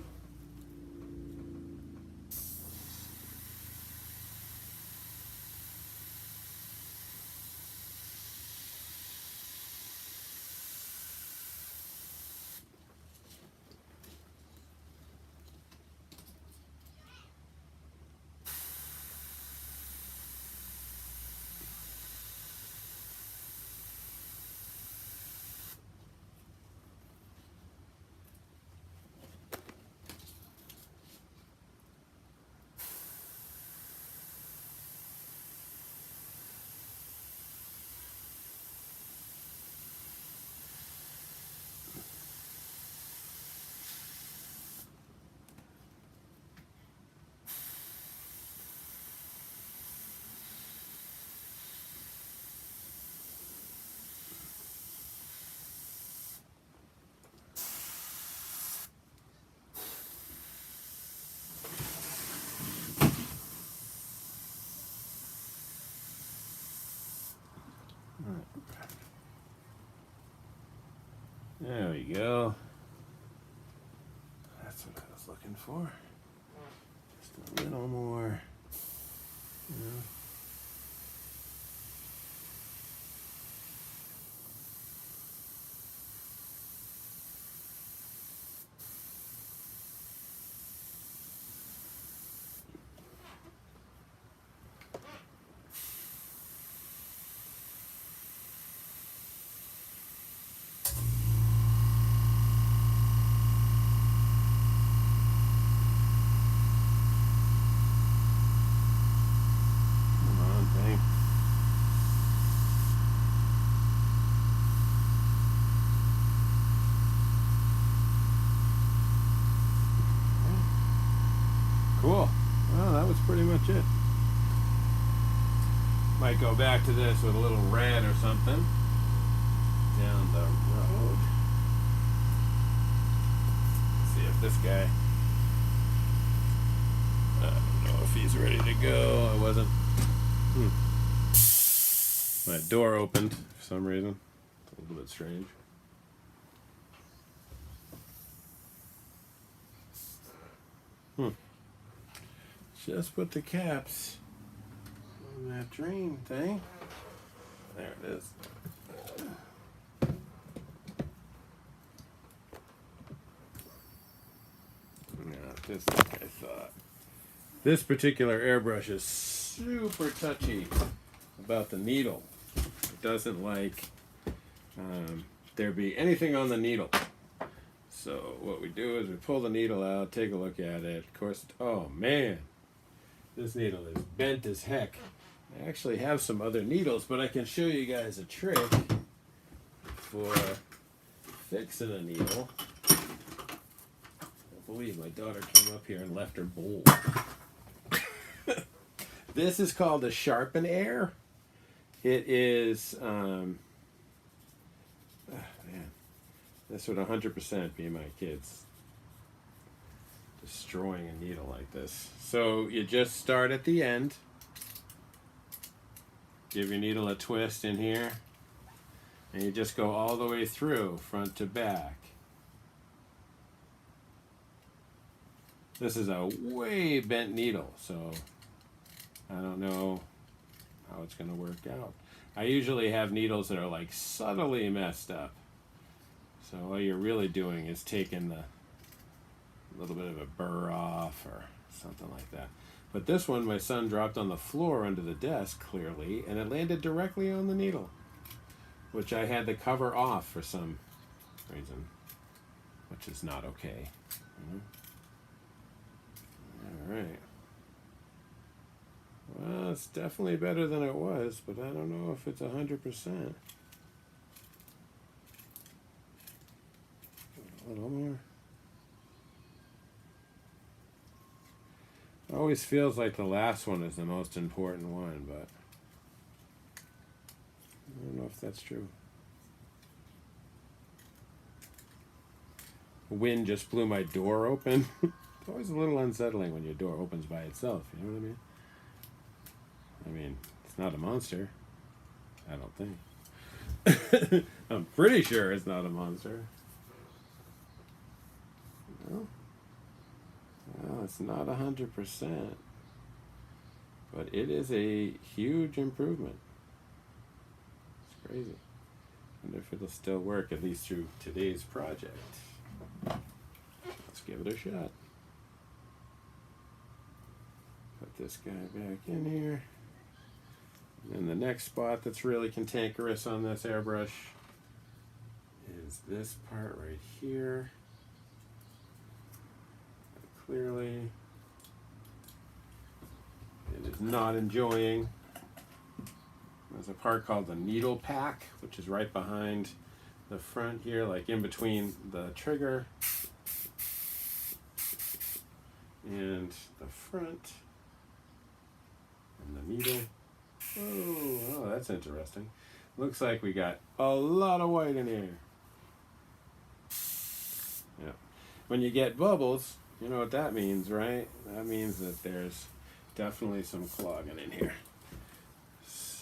There we go. That's what I was looking for. Just a little more. Yeah. Come on, thing. Cool. Well, that was pretty much it. Might go back to this with a little red or something down the road. See if this guy, I don't know if he's ready to go. I wasn't. My door opened for some reason. It's a little bit strange. Just put the caps on that drain thing. There it is. Not this like I thought. This particular airbrush is super touchy about the needle. It doesn't like there be anything on the needle. So what we do is we pull the needle out, take a look at it. Of course, oh man, this needle is bent as heck. I actually have some other needles, but I can show you guys a trick for fixing a needle. I believe my daughter came up here and left her bowl. This is called a sharpen air. It is, man, this would 100% be my kids destroying a needle like this. So you just start at the end. Give your needle a twist in here. And you just go all the way through, front to back. This is a way bent needle, so I don't know how it's going to work out. I usually have needles that are like subtly messed up. So all you're really doing is taking the little bit of a burr off or something like that. But this one my son dropped on the floor under the desk clearly, and it landed directly on the needle, which I had to cover off for some reason, which is not okay. All right. Well, it's definitely better than it was, but I don't know if it's 100%. A little more. It always feels like the last one is the most important one, but I don't know if that's true. The wind just blew my door open. It's always a little unsettling when your door opens by itself, you know what I mean? I mean, it's not a monster. I don't think. I'm pretty sure it's not a monster. No? Well, it's not 100%. But it is a huge improvement. It's crazy. I wonder if it'll still work, at least through today's project. Let's give it a shot. Put this guy back in here. And the next spot that's really cantankerous on this airbrush is this part right here. Clearly, it is not enjoying. There's a part called the needle pack, which is right behind the front here, like in between the trigger and the front and the needle. Oh, that's interesting. Looks like we got a lot of white in here. Yeah. When you get bubbles, you know what that means, right? That means that there's definitely some clogging in here.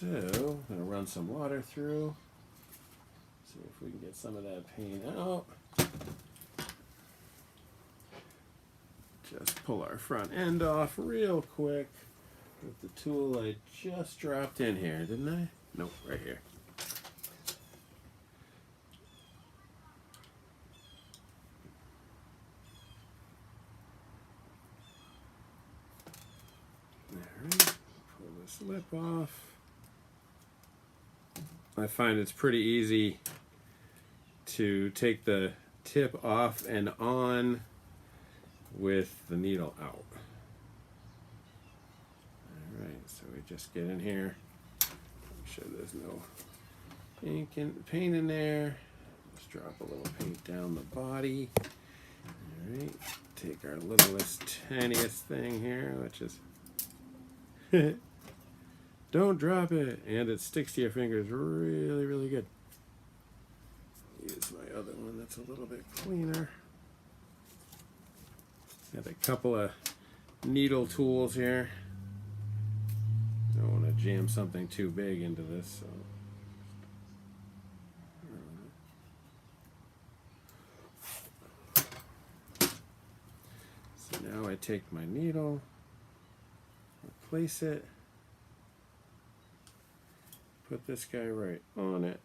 So, I'm going to run some water through. See if we can get some of that paint out. Just pull our front end off real quick with the tool I just dropped in here, didn't I? Nope, right here. Alright, pull this lip off. I find it's pretty easy to take the tip off and on with the needle out. Alright, so we just get in here. Make sure there's no paint in there. Just drop a little paint down the body. Alright, take our littlest, tiniest thing here, which is don't drop it, and it sticks to your fingers really, really good. Use my other one that's a little bit cleaner. Got a couple of needle tools here. Don't want to jam something too big into this. So now I take my needle, place it, put this guy right on it.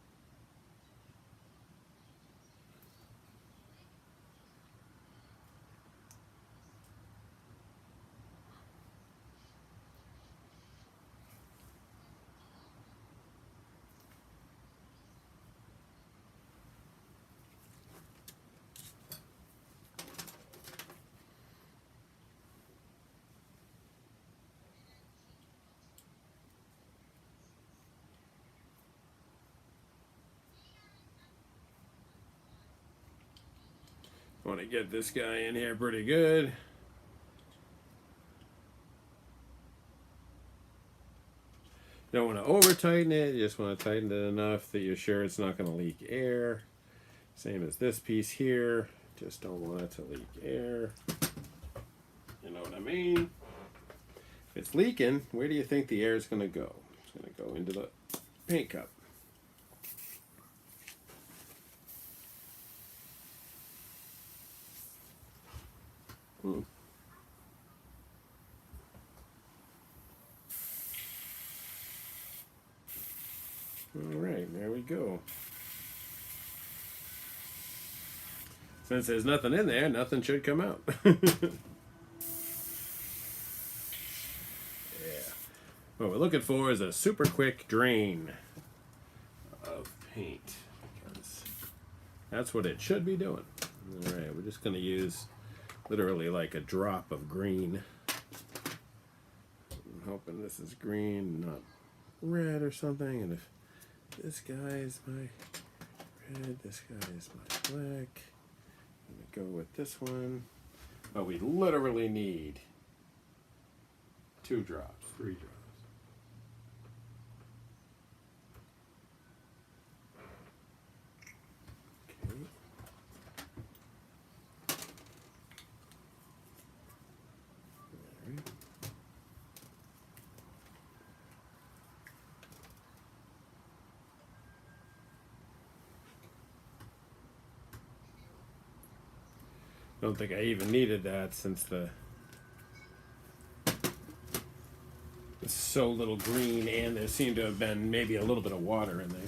Want to get this guy in here pretty good. Don't want to over tighten it, you just want to tighten it enough that you're sure it's not going to leak air. Same as this piece here, just don't want it to leak air. You know what I mean? If it's leaking, where do you think the air is going to go? It's going to go into the paint cup. Alright, there we go. Since there's nothing in there, nothing should come out. Yeah. What we're looking for is a super quick drain of paint, because that's what it should be doing. Alright, we're just going to use literally like a drop of green. I'm hoping this is green, not red or something, and if this guy is my red, this guy is my black. I'm going to go with this one. But we literally need 2 drops, 3 drops. Okay. All right. Don't think I even needed that, since it's so little green, and there seemed to have been maybe a little bit of water in there.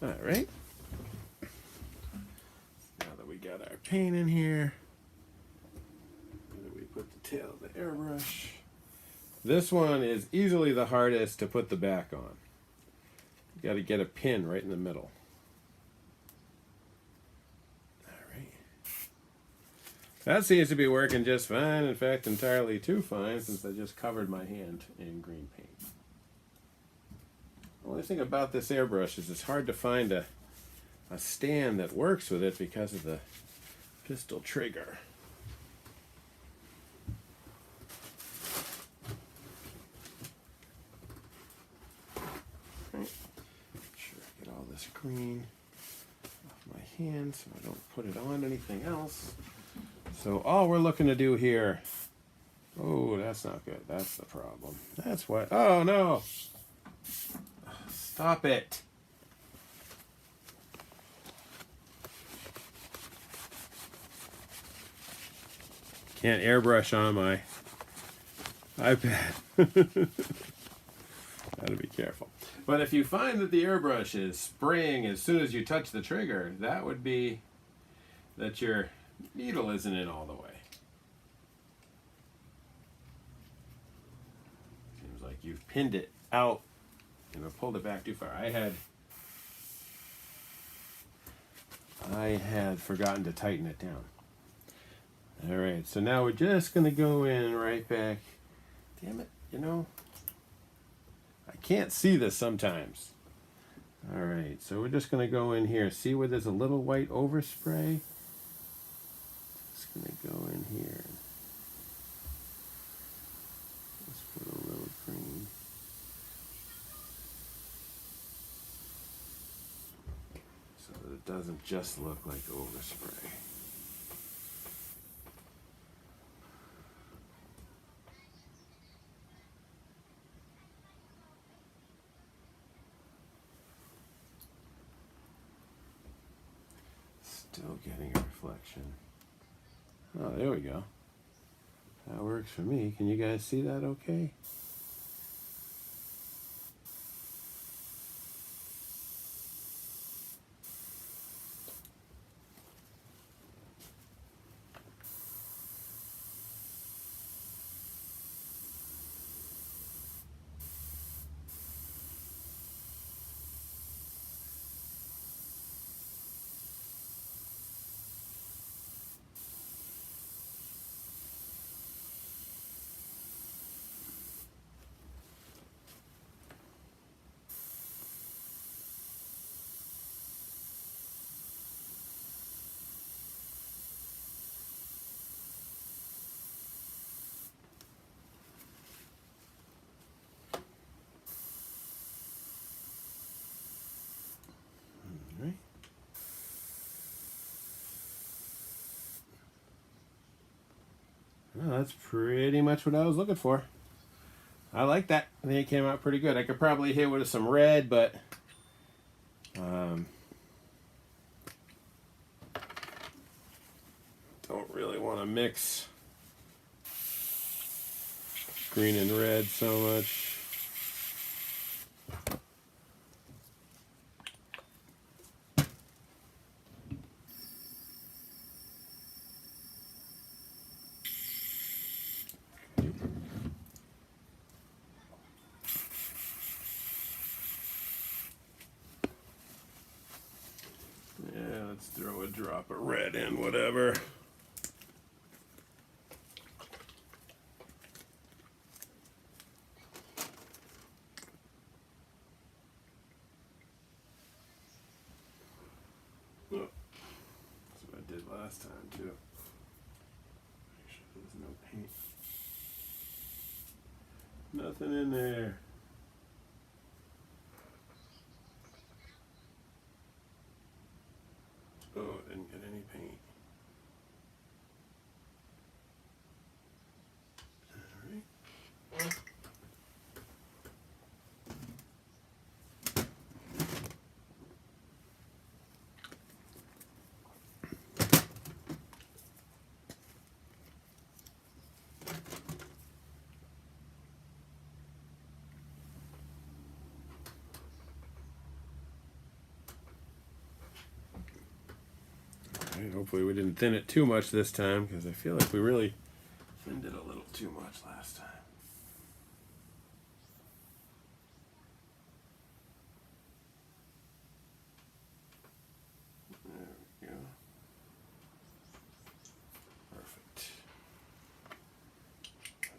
All right. Now that we got our paint in here, we put the tail of the airbrush. This one is easily the hardest to put the back on. You got to get a pin right in the middle. Alright. That seems to be working just fine. In fact, entirely too fine, since I just covered my hand in green paint. The only thing about this airbrush is it's hard to find a stand that works with it because of the pistol trigger. Make sure I get all this green off can so I don't put it on anything else. So all we're looking to do here, oh, that's not good. That's the problem. That's what, oh no. Stop it. Can't airbrush on my iPad. Gotta be careful. But if you find that the airbrush is spraying as soon as you touch the trigger, that would be that your needle isn't in all the way. Seems like you've pinned it out and have pulled it back too far. I had forgotten to tighten it down. All right, so now we're just gonna go in right back. Damn it, you know, I can't see this sometimes. All right, so we're just gonna go in here. See where there's a little white overspray? Just gonna go in here. Just put a little green. So that it doesn't just look like overspray. Still getting a reflection. Oh, there we go. That works for me. Can you guys see that okay? All right. Well, that's pretty much what I was looking for. I like that. I think it came out pretty good. I could probably hit with some red, but don't really want to mix green and red so much. Yeah, let's throw a drop of red in, whatever. Oh, that's what I did last time too. Make sure there's no paint. Nothing in there. Oh, didn't get any paint. All right. Alright, hopefully we didn't thin it too much this time, because I feel like we really thinned it a little too much last time. There we go. Perfect.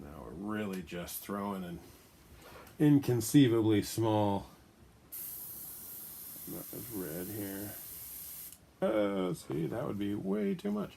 Now we're really just throwing an inconceivably small amount of red here. See, that would be way too much.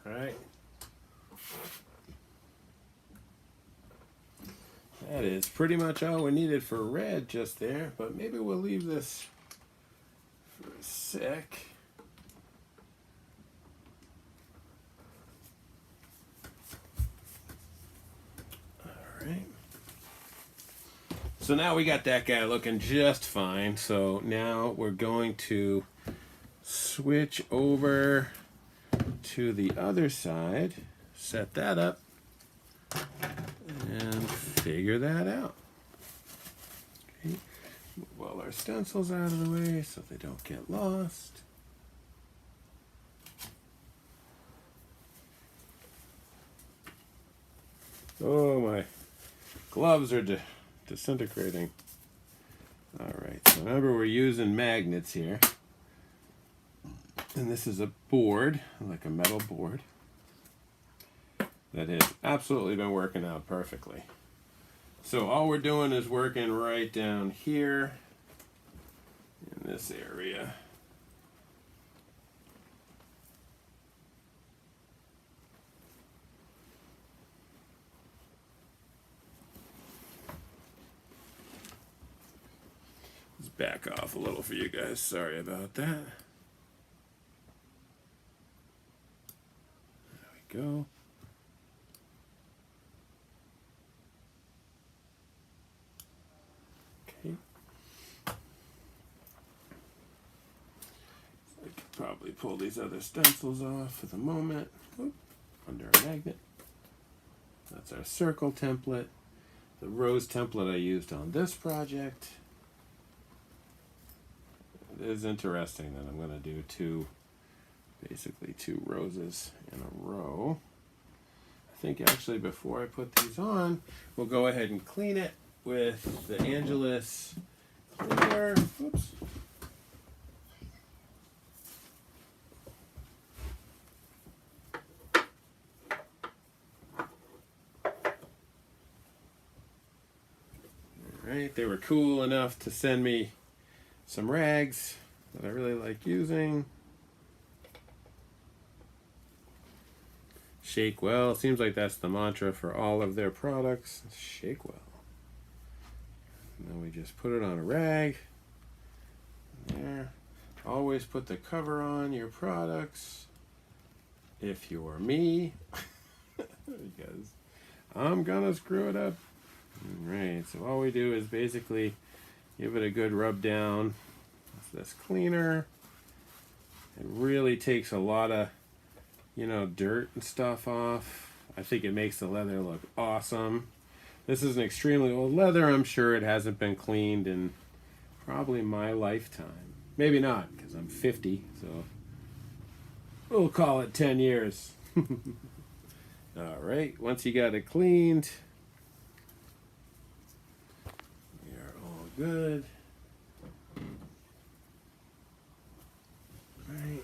right? That is pretty much all we needed for red just there, but maybe we'll leave this for a sec. All right. So now we got that guy looking just fine. So now we're going to switch over to the other side, set that up, and figure that out. Okay. Move all our stencils out of the way so they don't get lost. Oh, my gloves are disintegrating. All right, so remember we're using magnets here. And this is a board, like a metal board, that has absolutely been working out perfectly. So all we're doing is working right down here in this area. Let's back off a little for you guys. Sorry about that. There we go. Okay. So I could probably pull these other stencils off for the moment. Oop, under a magnet. That's our circle template. The rose template I used on this project. It is interesting that I'm going to do basically two roses in a row. I think actually before I put these on, we'll go ahead and clean it with the Angelus cleaner. Oops. Alright, they were cool enough to send me some rags that I really like using. Shake well. Seems like that's the mantra for all of their products. Shake well. And then we just put it on a rag. There. Always put the cover on your products. If you're me. Because I'm gonna screw it up. Alright, so all we do is basically give it a good rub down with this cleaner. It really takes a lot of, dirt and stuff off. I think it makes the leather look awesome. This is an extremely old leather. I'm sure it hasn't been cleaned in probably my lifetime. Maybe not, because I'm 50, so we'll call it 10 years. All right, once you got it cleaned, we are all good. All right.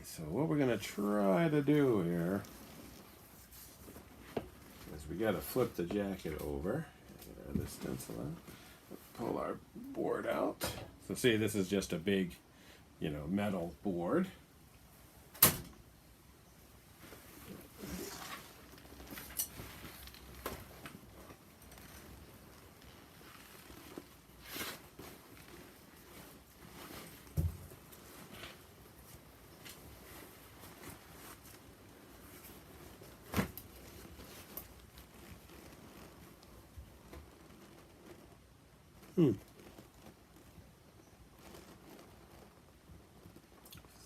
So what we're going to try to do here is we got to flip the jacket over. Get the stencil out. Pull our board out. So see, this is just a big, metal board.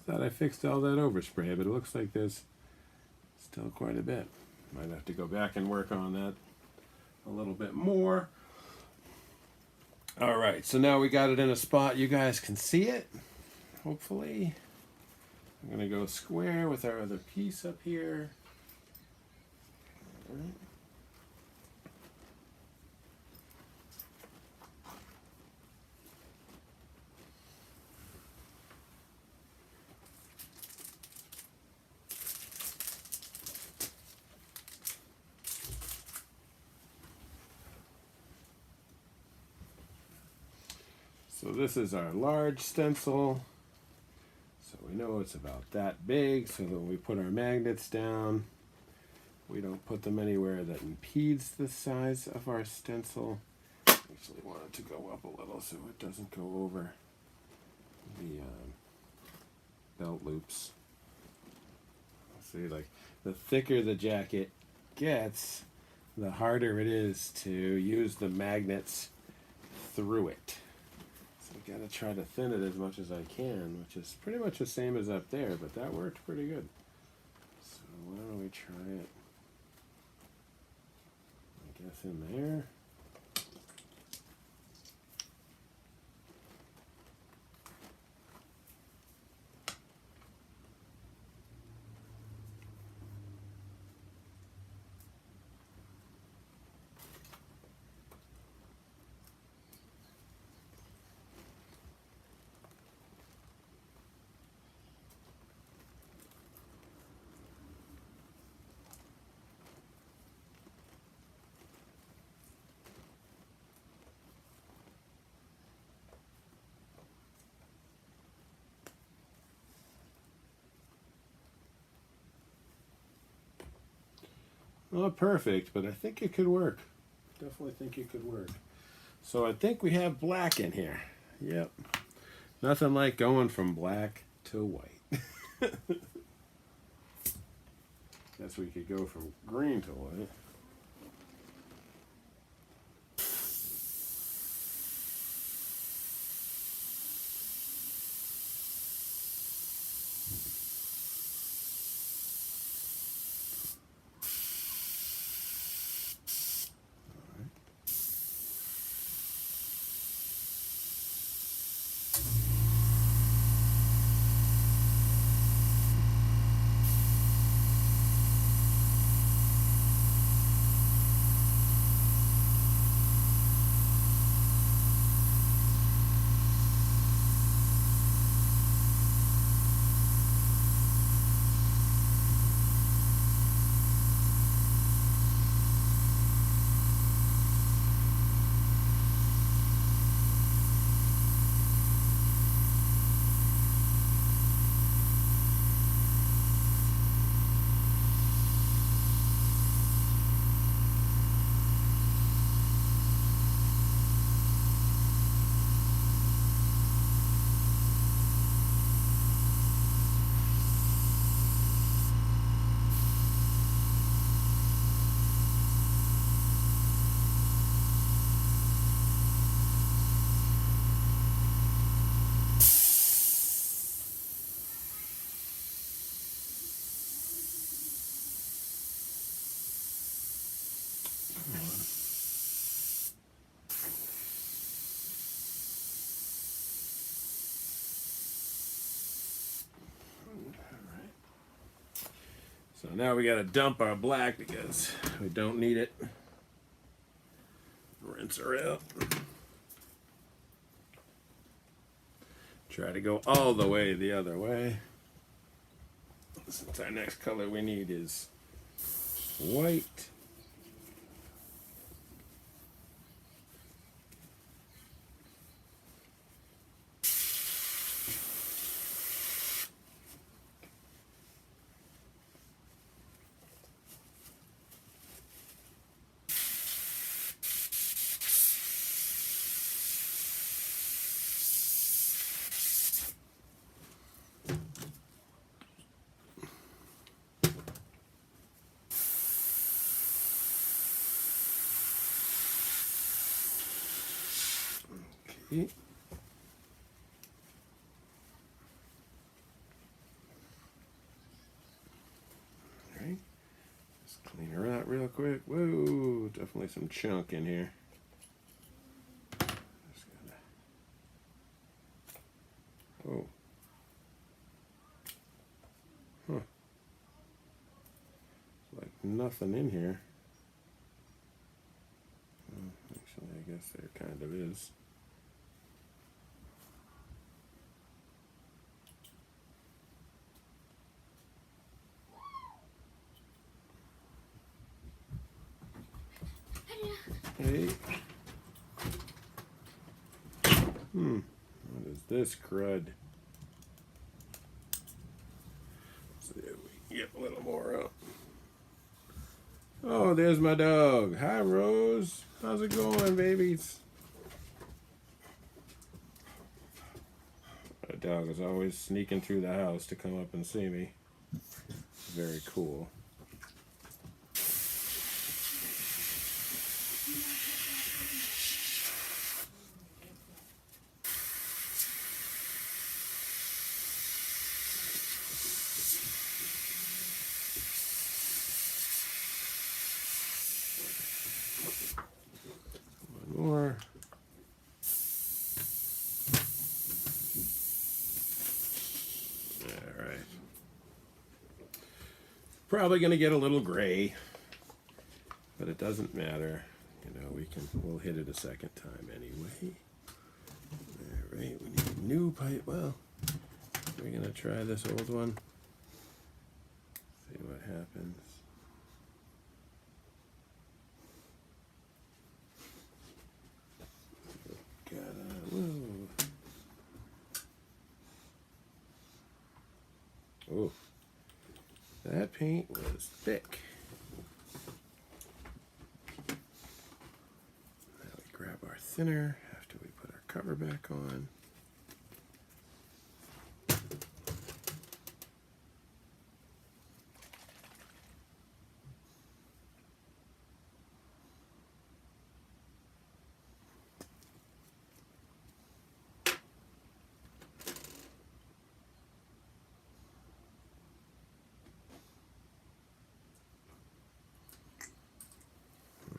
Thought I fixed all that overspray, but it looks like there's still quite a bit. Might have to go back and work on that a little bit more. All right, so now we got it in a spot you guys can see it, hopefully. I'm gonna go square with our other piece up here. All right. So this is our large stencil. So we know it's about that big so that when we put our magnets down, we don't put them anywhere that impedes the size of our stencil. Actually want it to go up a little so it doesn't go over the belt loops. See, like the thicker the jacket gets, the harder it is to use the magnets through it. So I gotta try to thin it as much as I can, which is pretty much the same as up there, but that worked pretty good. So why don't we try it, I guess, in there. Not perfect, but I think it could work. Definitely think it could work. So I think we have black in here. Yep. Nothing like going from black to white. Guess we could go from green to white. So now we got to dump our black because we don't need it. Rinse her out. Try to go all the way the other way. Since our next color we need is white. Okay. Alright. Just clean her out real quick. Whoa, definitely some chunk in here. Just gotta... Oh. Huh. It's like nothing in here. Actually, I guess there kind of is. Hey. What is this crud? See if we can get a little more up. Oh, there's my dog. Hi, Rose. How's it going, babies? My dog is always sneaking through the house to come up and see me. Very cool. One more. All right. Probably going to get a little gray, but it doesn't matter. You know, we'll hit it a second time anyway. All right, we need a new pipe. Well, we're going to try this old one. See what happens. Oh, that paint was thick. Now we grab our thinner after we put our cover back on.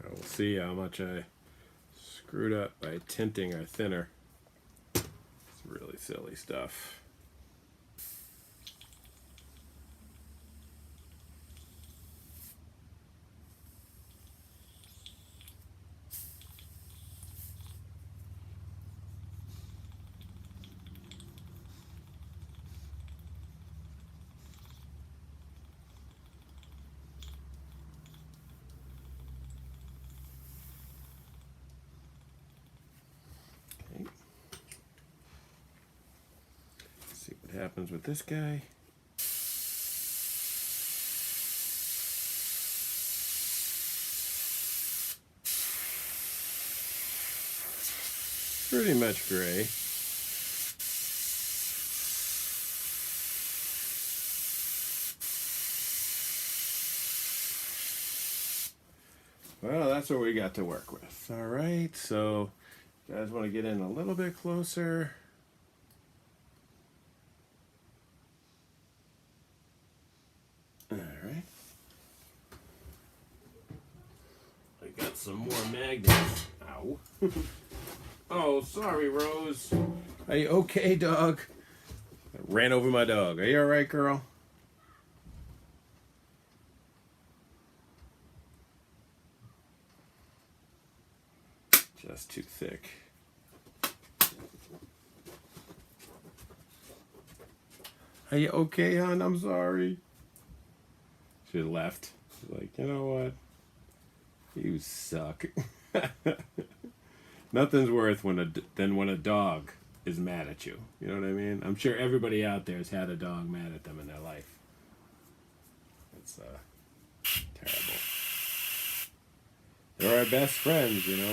We'll see how much I screwed up by tinting our thinner. It's really silly stuff. Okay. See what happens with this guy. Pretty much gray. Well, that's what we got to work with. All right, so you guys want to get in a little bit closer. All right. I got some more magnets. Ow. Oh, sorry, Rose. Are you okay, dog? I ran over my dog. Are you all right, girl? Just too thick. Are you okay, hon? I'm sorry. She left. She's like, you know what? You suck. Nothing's worse than when a dog is mad at you. You know what I mean? I'm sure everybody out there has had a dog mad at them in their life. It's terrible. They're our best friends, you know.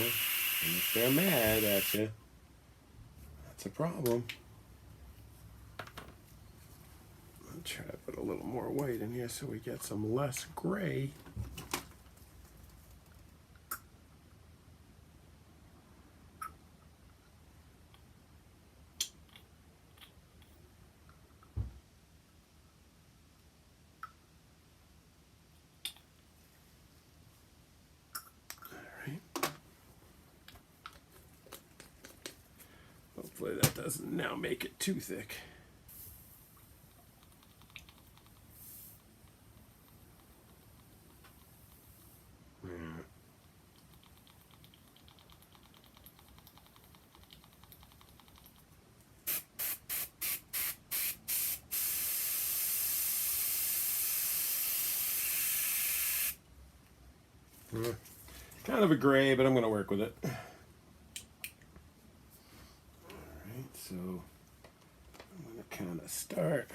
And if they're mad at you, that's a problem. I'll try to put a little more white in here so we get some less gray. Hopefully that doesn't now make it too thick. Kind of a gray, but I'm going to work with it. Alright, so I'm going to kind of start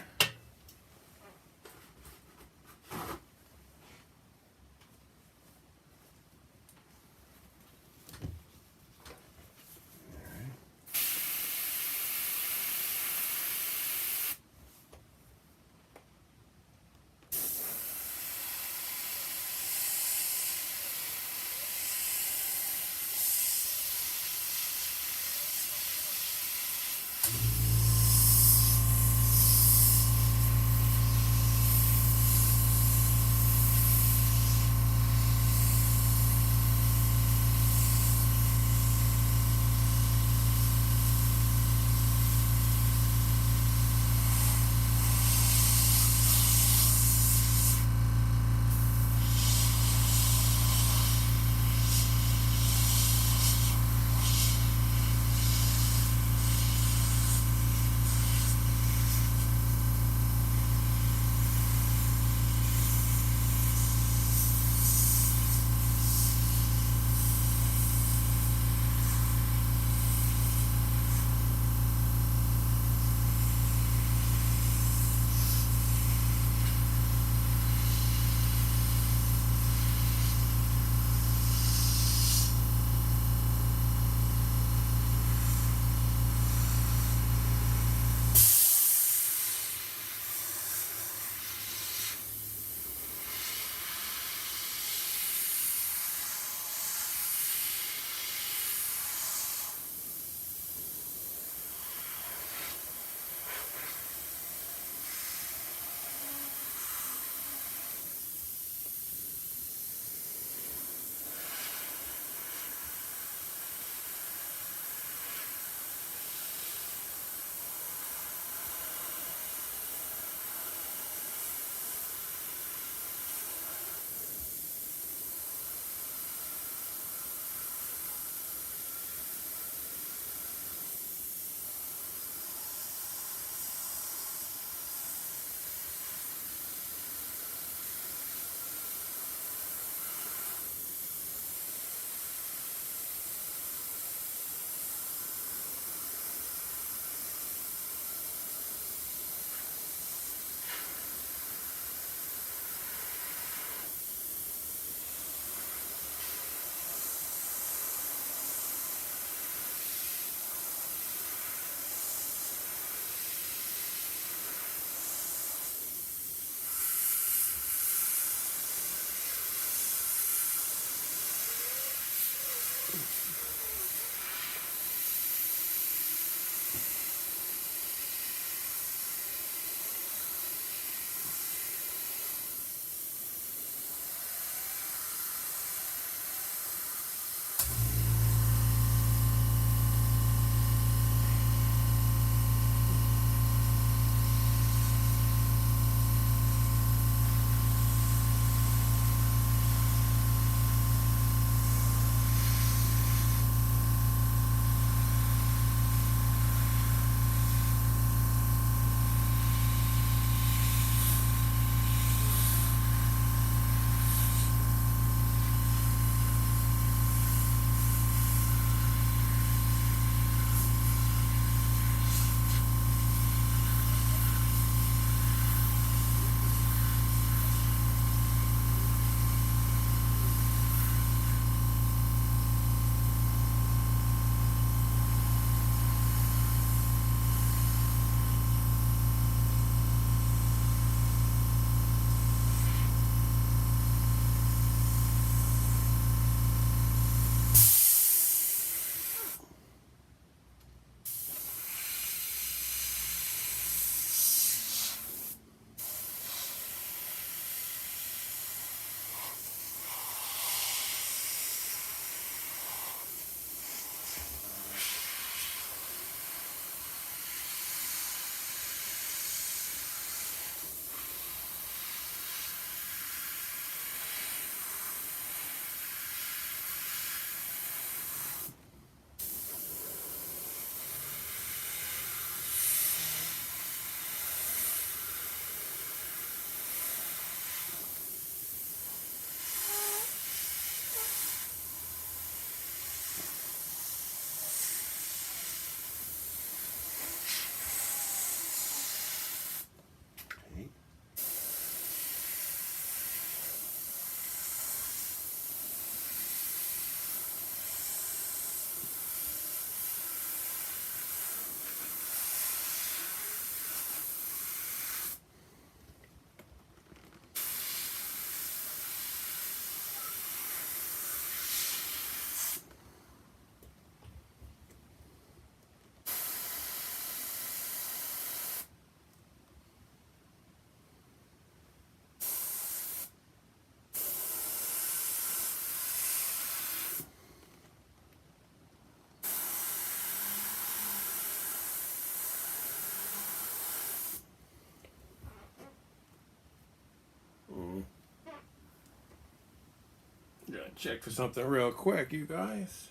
Check for something real quick, you guys.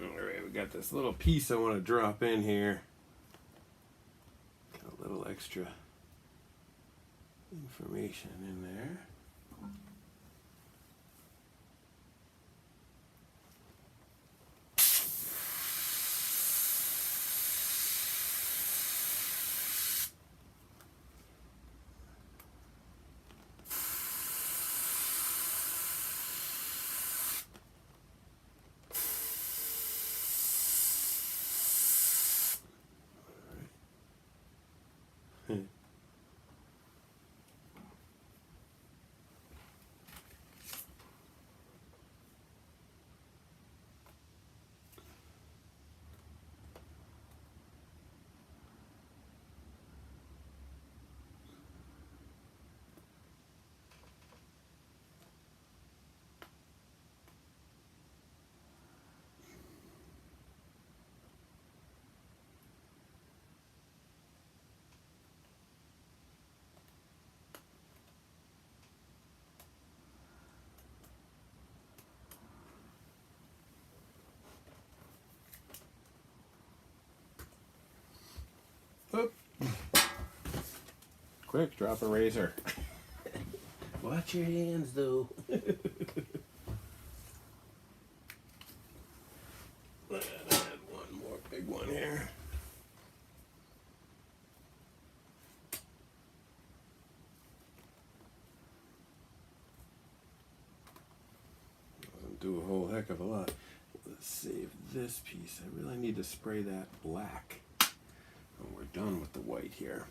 Alright, we got this little piece I want to drop in here. Got a little extra information in there. Oop. Quick, drop a razor. Watch your hands, though. Let's add one more big one here. Doesn't do a whole heck of a lot. Let's save this piece. I really need to spray that black. And we're done with the white here.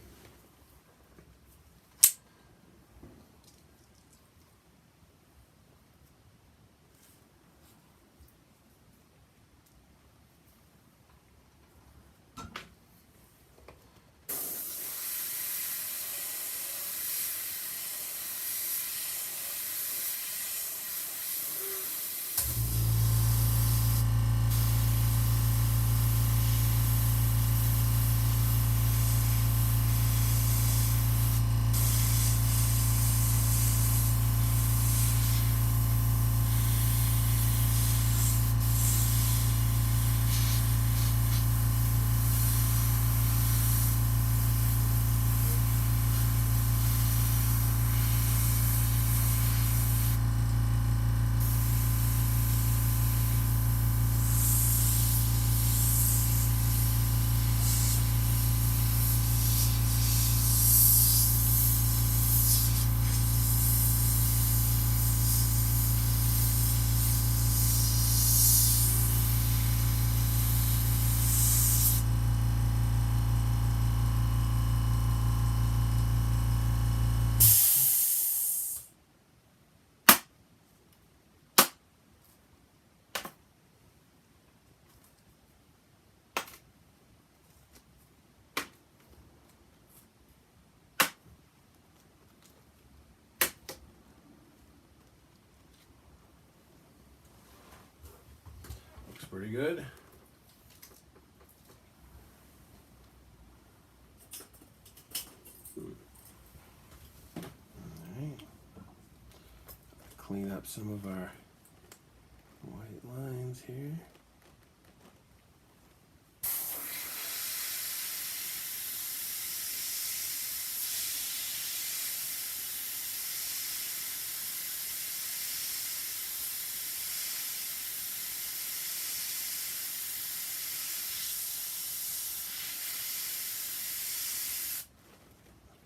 Pretty good. Alright. Clean up some of our white lines here.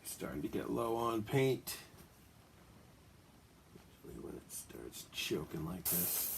Starting to get low on paint. Usually when it starts choking like this.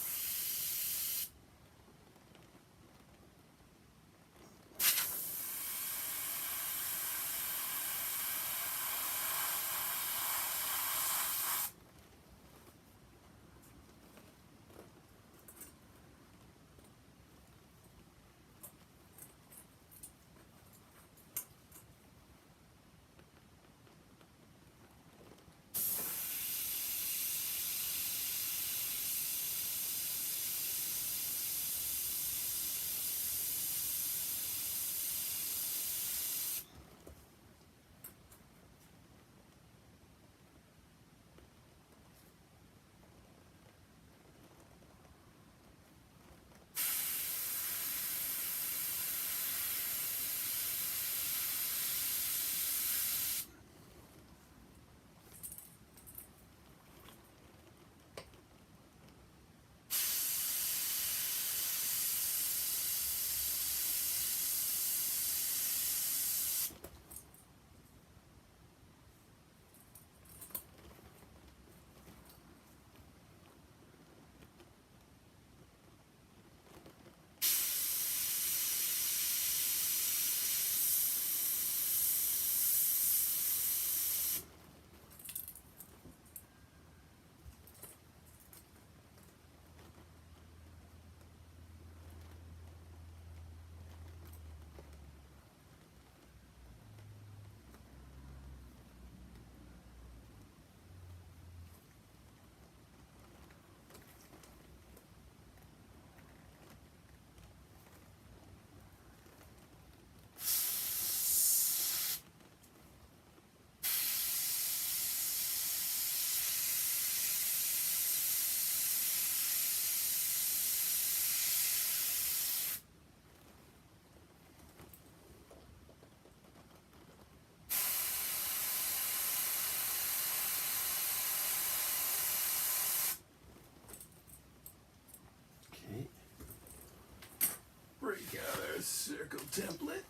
circle template.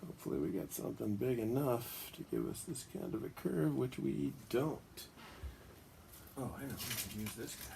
Hopefully we got something big enough to give us this kind of a curve, which we don't. Oh, I know, we can use this guy.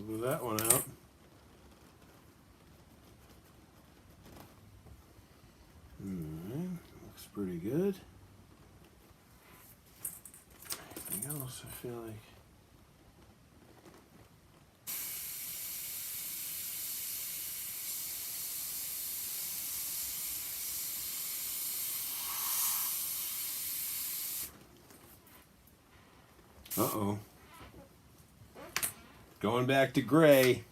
Move that one out. Alright, looks pretty good. Anything else? I feel like. Uh-oh. Going back to gray.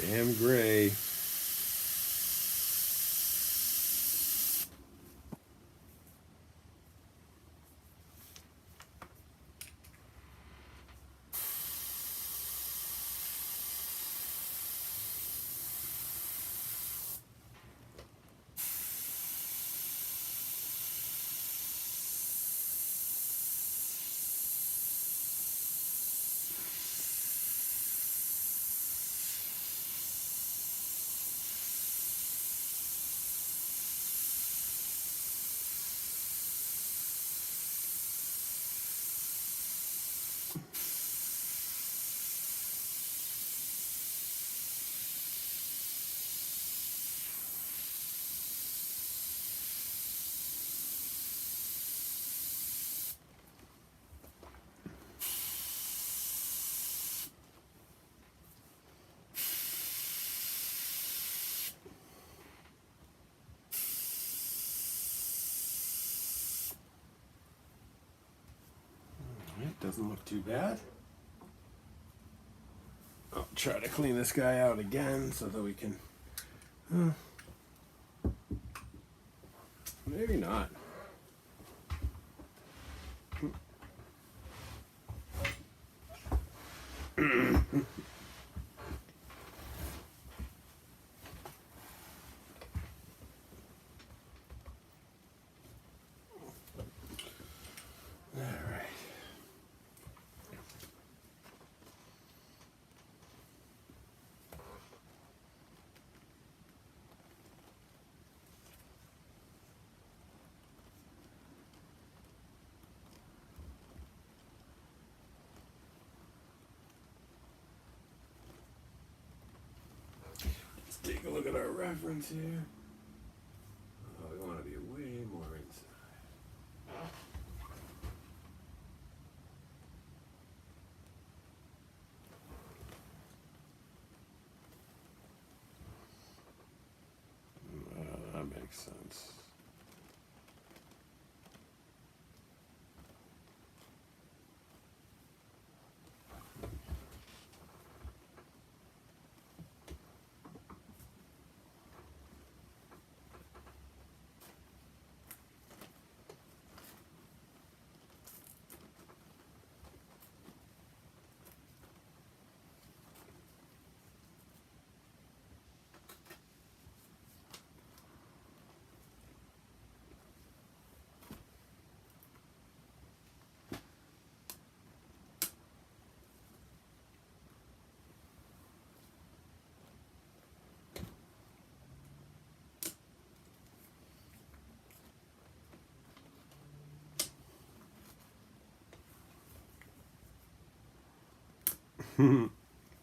Damn gray. Doesn't look too bad. I'll try to clean this guy out again so that we can. Maybe not. take a look at our reference here. Oh, we want to be way more inside. That makes sense.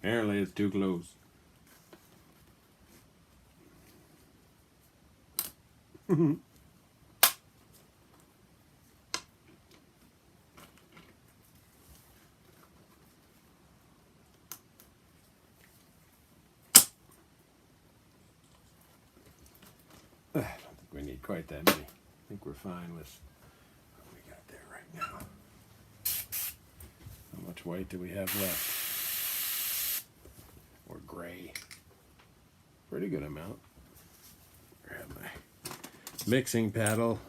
Apparently it's too close. I don't think we need quite that many. I think we're fine with what we got there right now. How much white do we have left? Or gray? Pretty good amount. Grab my mixing paddle.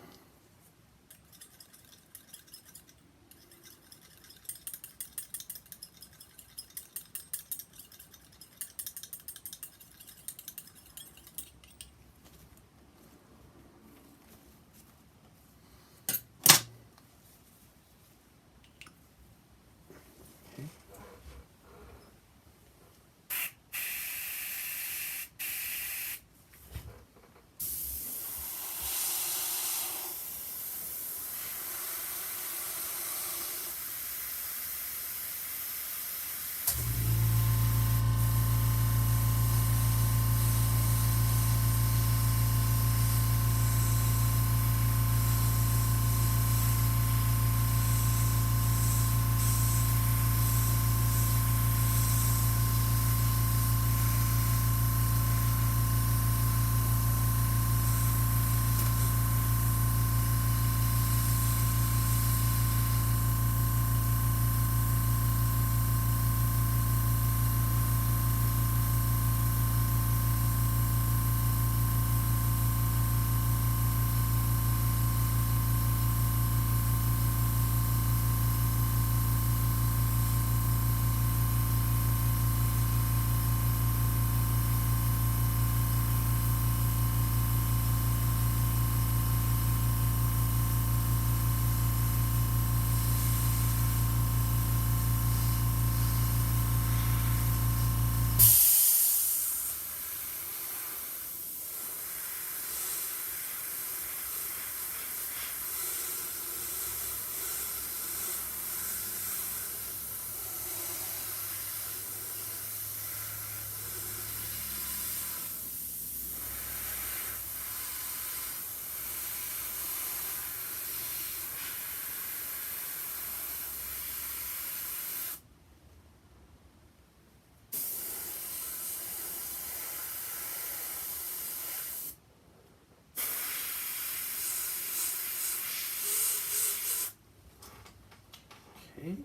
Okay.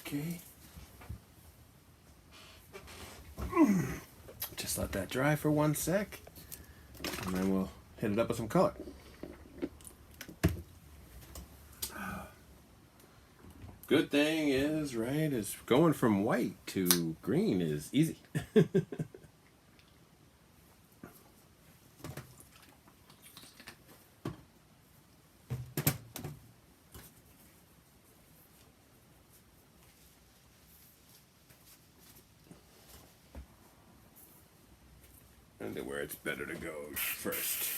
Okay. Just let that dry for 1 sec, and then we'll hit it up with some color. Good thing is, right, is going from white to green is easy. And where it's better to go first.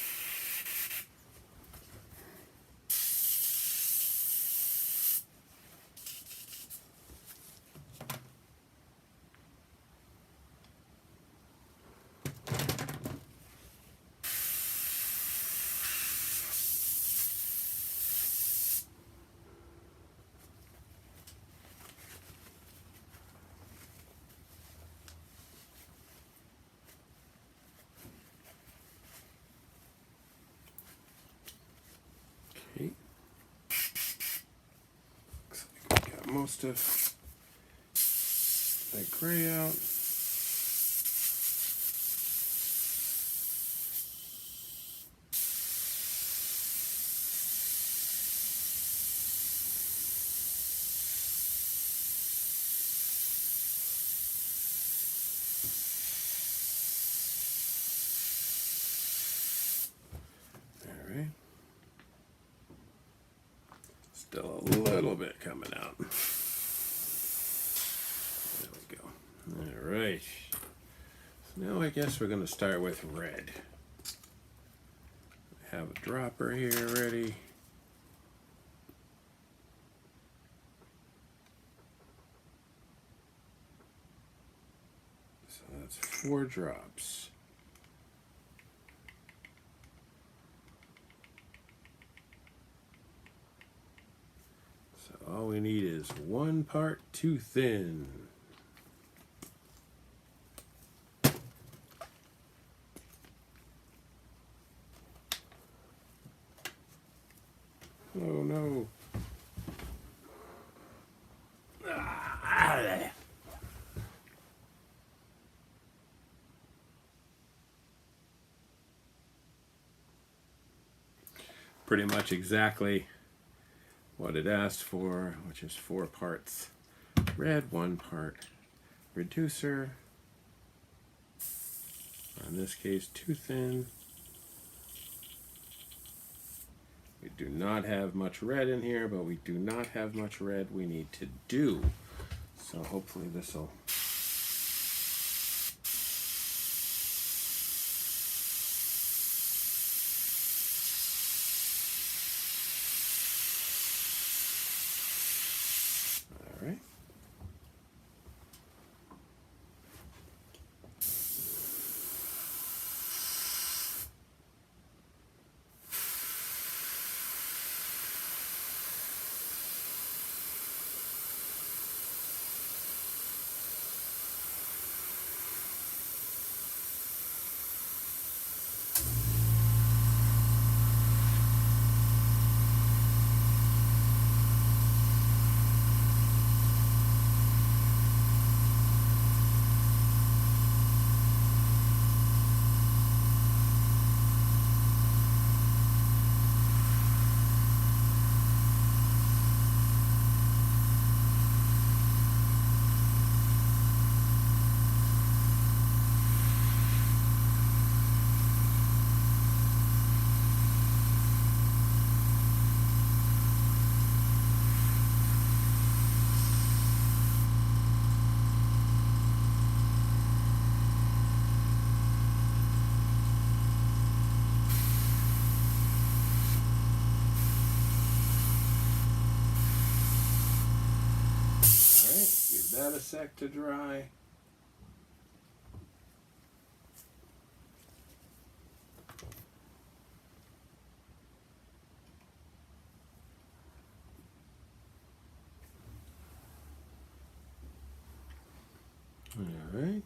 most of that gray out. Alright. Still a little bit coming out. There we go. Alright. So now I guess we're going to start with red. I have a dropper here ready. So that's 4 drops. So all we need is 1 part too thin. Oh no. Ah. Pretty much exactly what it asked for, which is 4 parts red, 1 part reducer. In this case, too thin. We do not have much red in here, but we do not have much red we need to do. So hopefully this will all right. Give that a sec to dry. All right.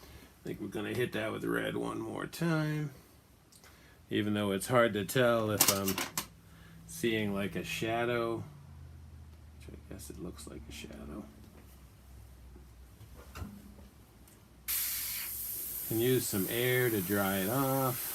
I think we're going to hit that with red one more time. Even though it's hard to tell if I'm seeing like a shadow. Which I guess it looks like a shadow. Can use some air to dry it off.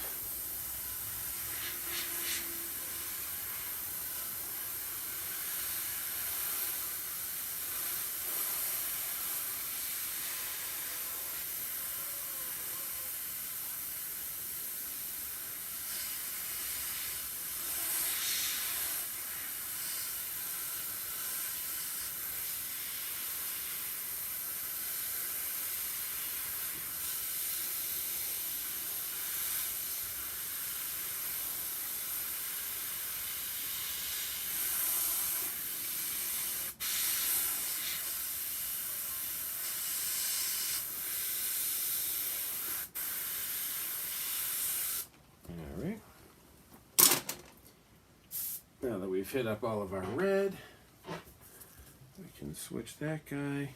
Alright. Now that we've hit up all of our red, we can switch that guy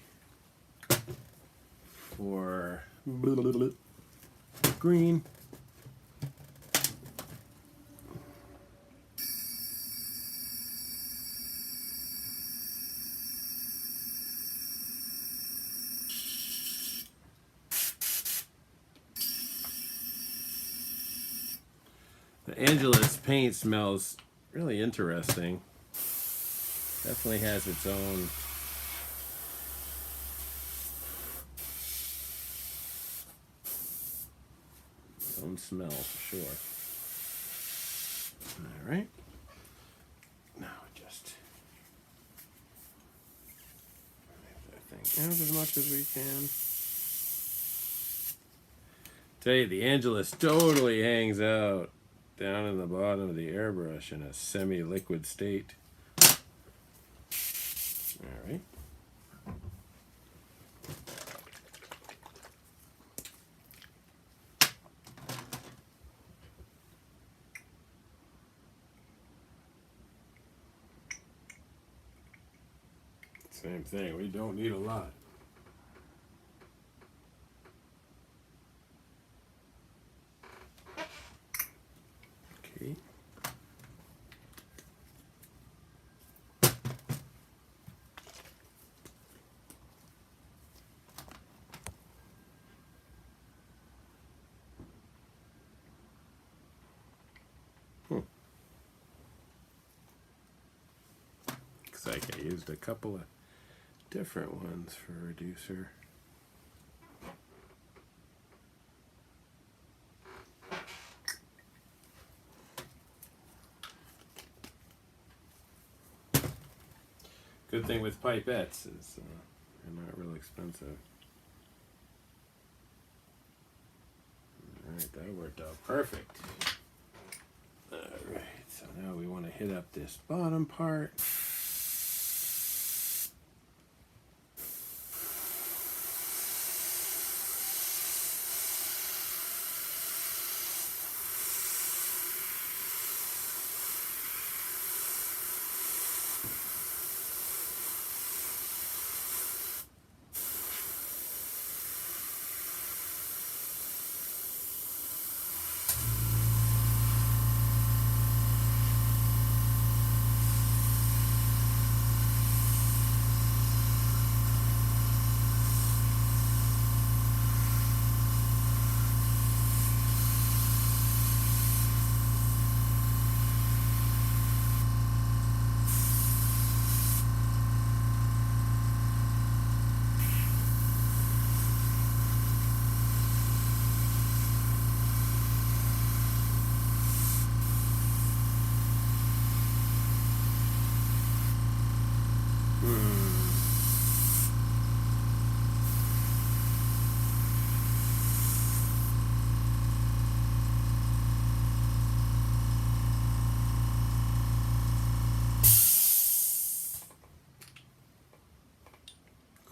for green. The Angelus paint smells really interesting. Definitely has its own smell for sure. All right. Now just make that thing out as much as we can. Tell you, the Angelus totally hangs out down in the bottom of the airbrush in a semi-liquid state. All right. Same thing, we don't need a lot. Okay. Looks like I used a couple of different ones for reducer. Good thing with pipettes is they're not real expensive. Alright, that worked out perfect. Alright, so now we want to hit up this bottom part.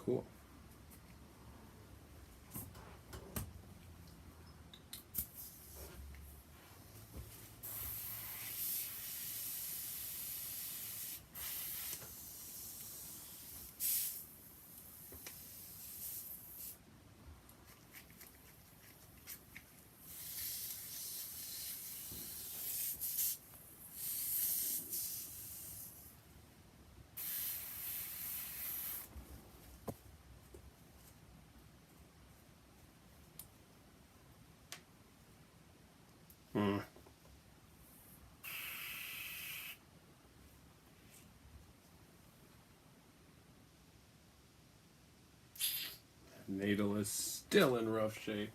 Cool. Needle is still in rough shape.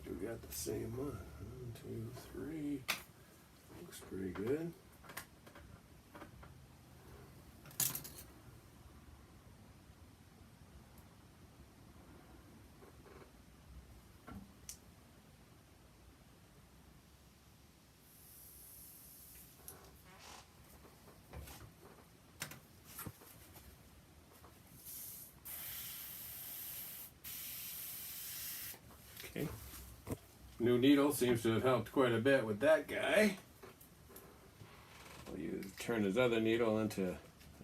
We got the same one. 1, 2, 3. Looks pretty good. Okay. New needle seems to have helped quite a bit with that guy. We'll turn his other needle into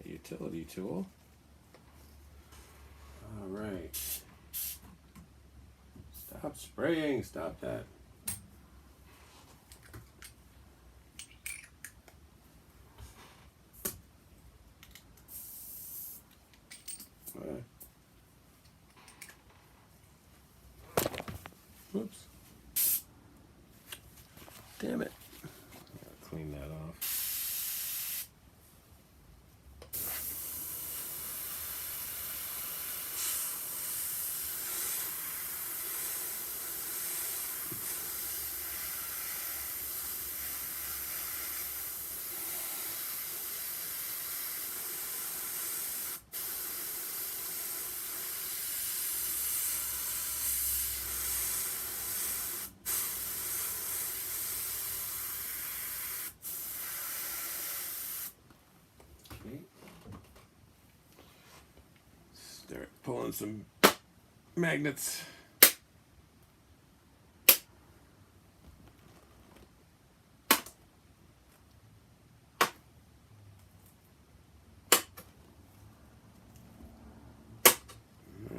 a utility tool. All right. Stop spraying. Stop that. Whoops. Damn it. Gotta clean that off. Start pulling some magnets.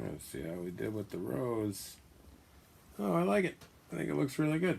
Let's see how we did with the rose. Oh, I like it. I think it looks really good.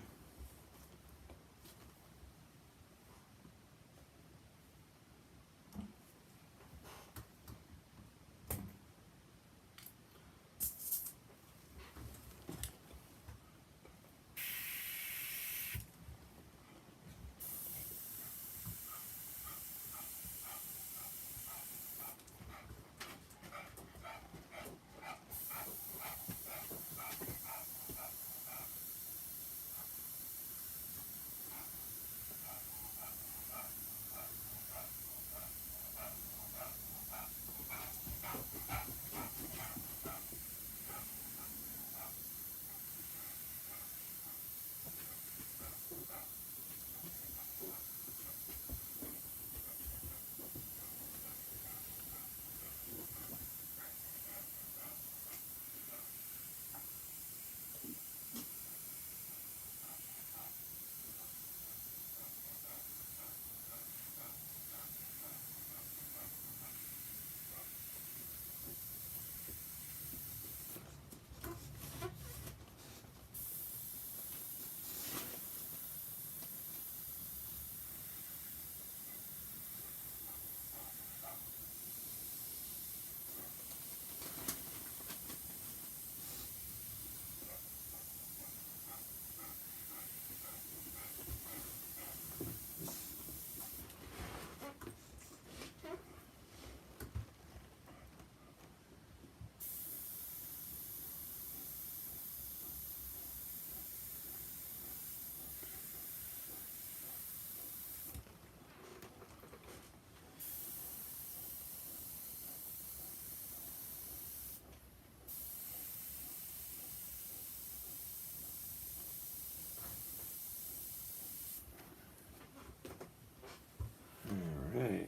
Right.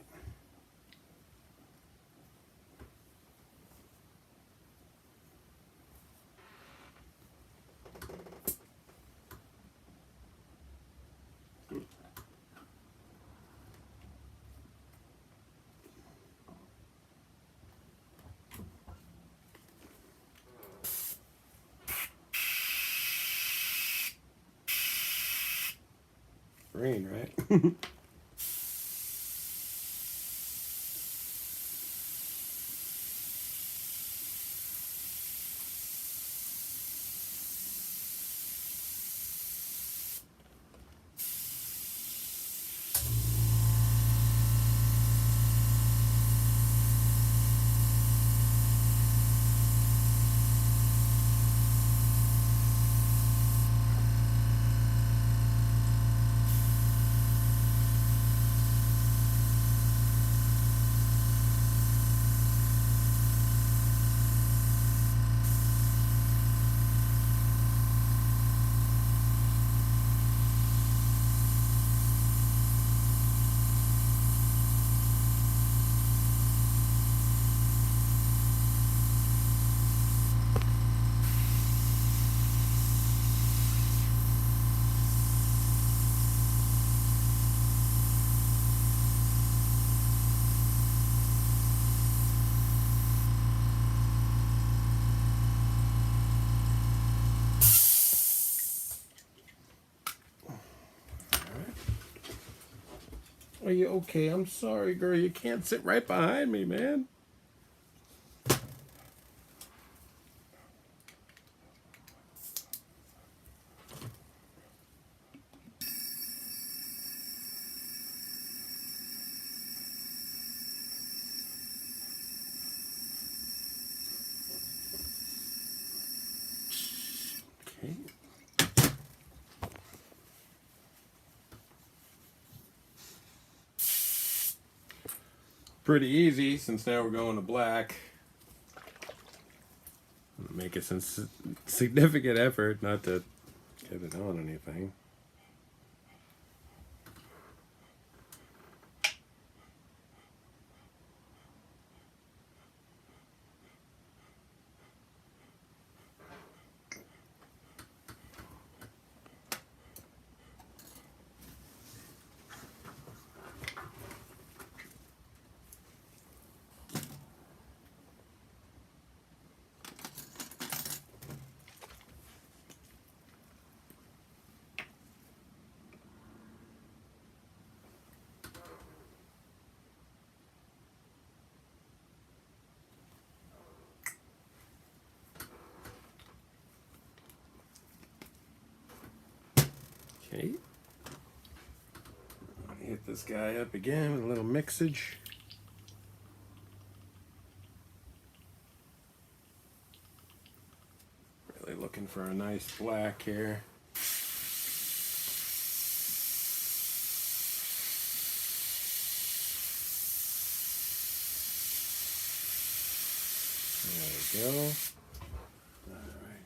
Green, right? Are you okay? I'm sorry, girl. You can't sit right behind me, man. Okay. Pretty easy since now we're going to black. Make it some significant effort not to get it on anything. Okay. Hit this guy up again with a little mixage. Really looking for a nice black here. There we go. Alright.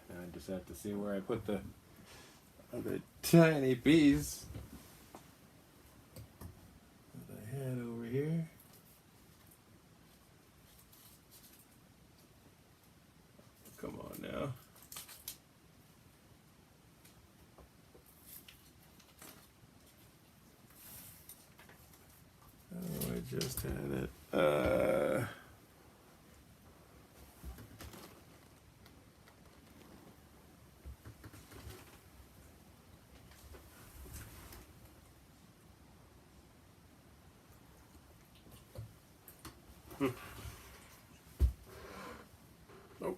Now I just have to see where I put the other tiny piece that I had over here. Come on now. Oh, I just had it. Oh,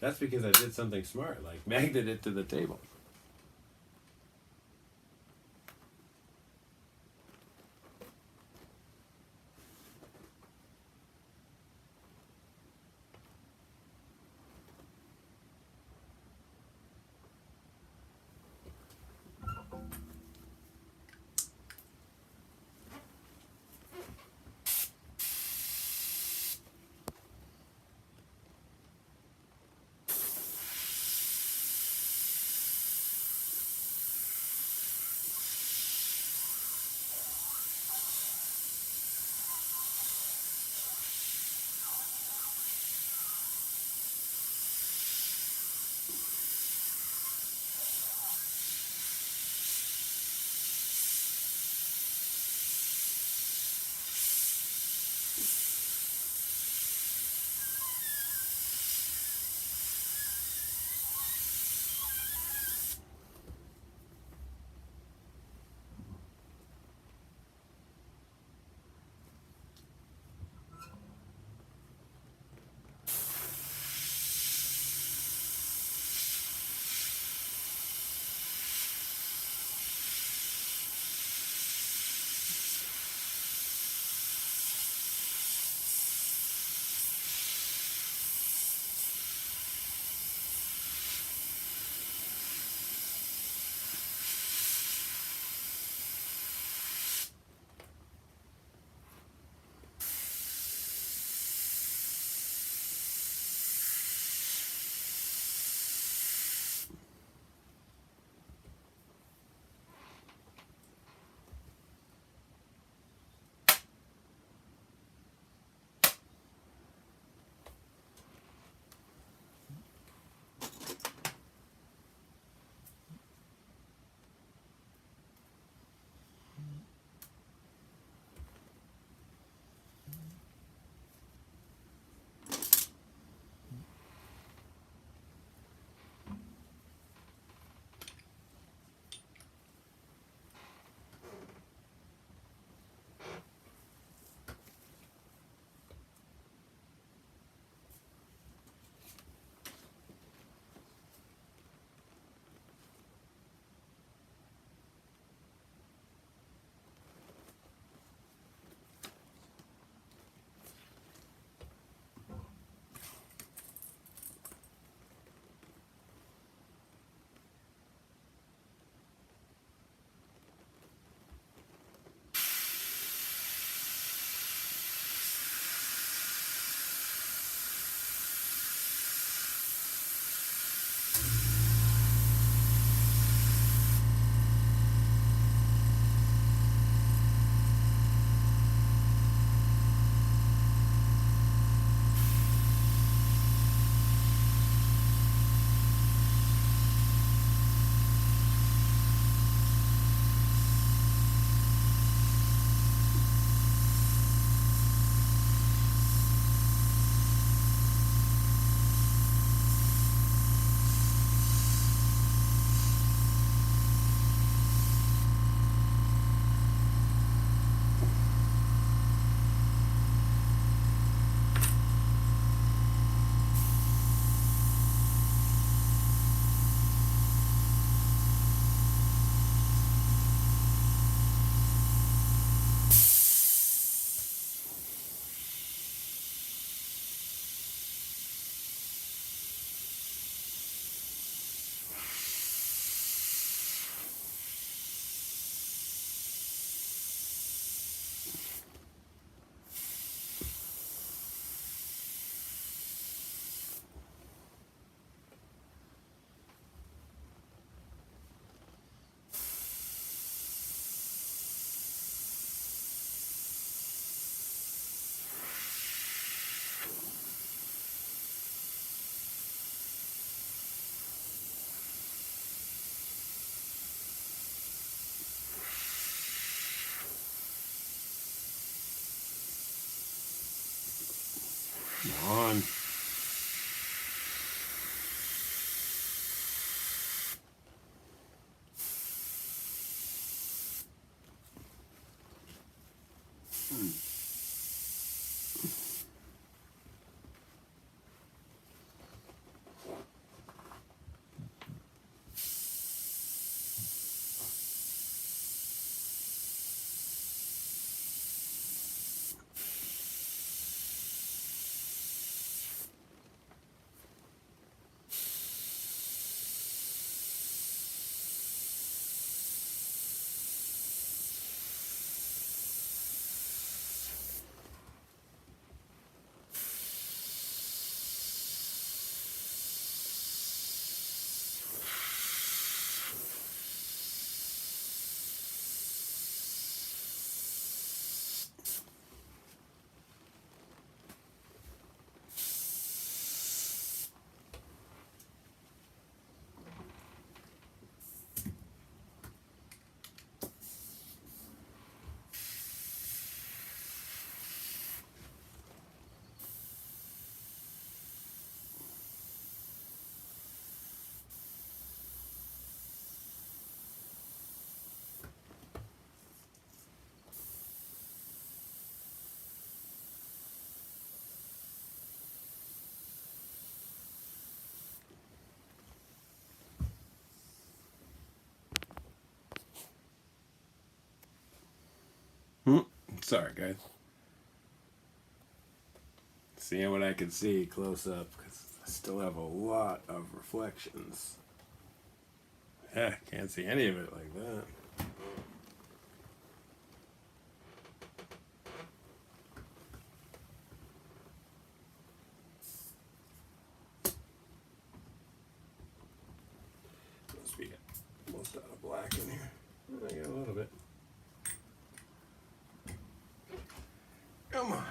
that's because I did something smart, like magneted it to the table. Come on. Sorry, guys. Seeing what I can see close up because I still have a lot of reflections. Yeah, can't see any of it like that. Must be almost out of black in here. I got a little bit. Come on.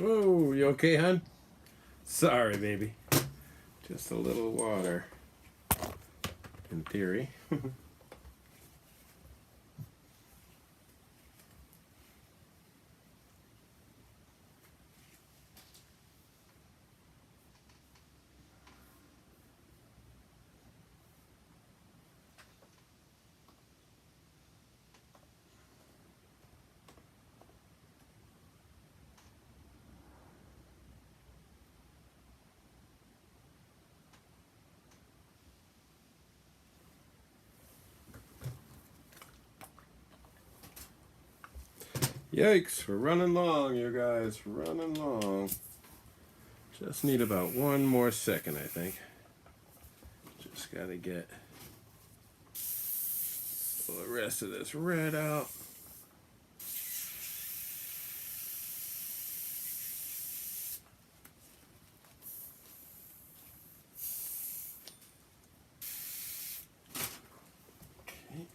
Whoa, you okay, hon? Sorry, baby. Just a little water. In theory. Yikes, we're running long, you guys. Running long. Just need about one more second, I think. Just gotta get the rest of this red out. Okay.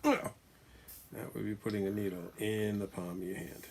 Oh, that would be putting a needle in the palm of your hand.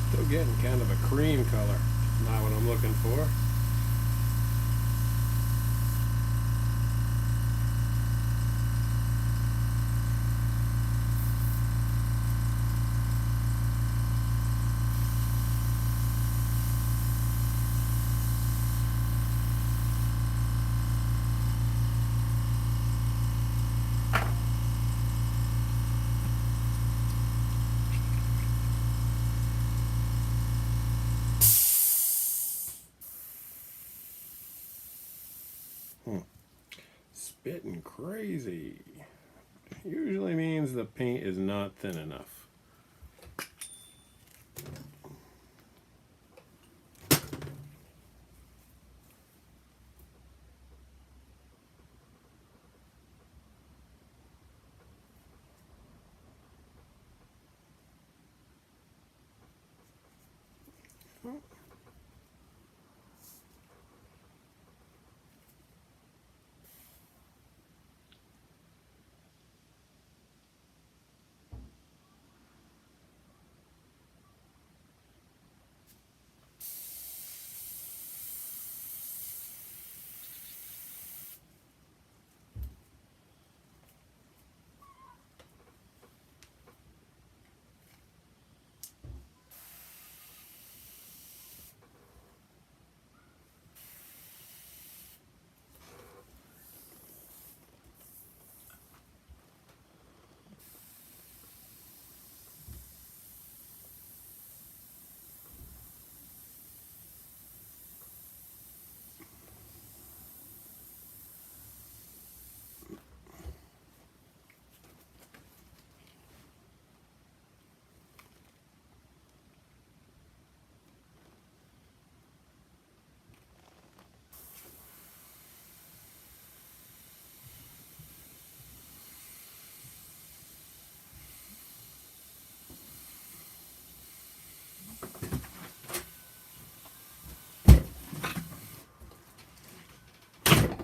Still getting kind of a cream color. Not what I'm looking for. Spitting crazy. Usually means the paint is not thin enough.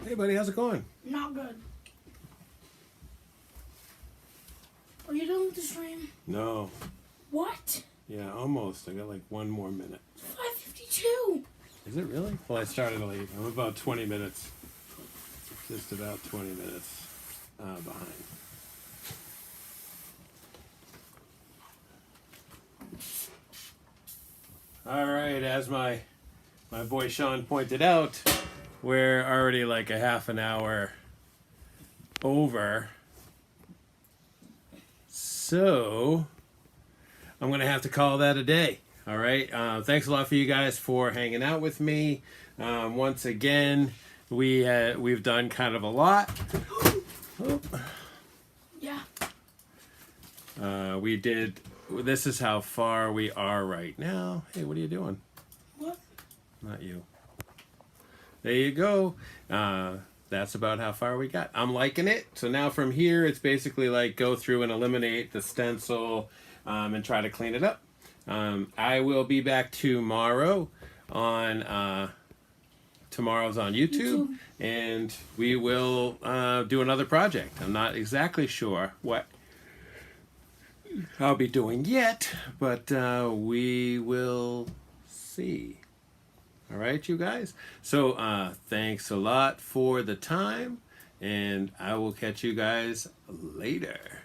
Hey buddy, how's it going? Not good. Are you done with the stream? No. What? Yeah, almost. I got like one more minute. 5:52. Is it really? Well, I started late. I'm about 20 minutes. Just about 20 minutes behind. All right, as my boy Sean pointed out, we're already like a half an hour over. So I'm going to have to call that a day. All right. Thanks a lot for you guys for hanging out with me. Once again, we've done kind of a lot. Oh. Yeah. We did. This is how far we are right now. Hey, what are you doing? What? Not you. There you go. That's about how far we got. I'm liking it. So now from here, it's basically like go through and eliminate the stencil and try to clean it up. I will be back tomorrow on tomorrow's on YouTube, and we will do another project. I'm not exactly sure what I'll be doing yet, but we will see. All right, you guys. So thanks a lot for the time, and I will catch you guys later.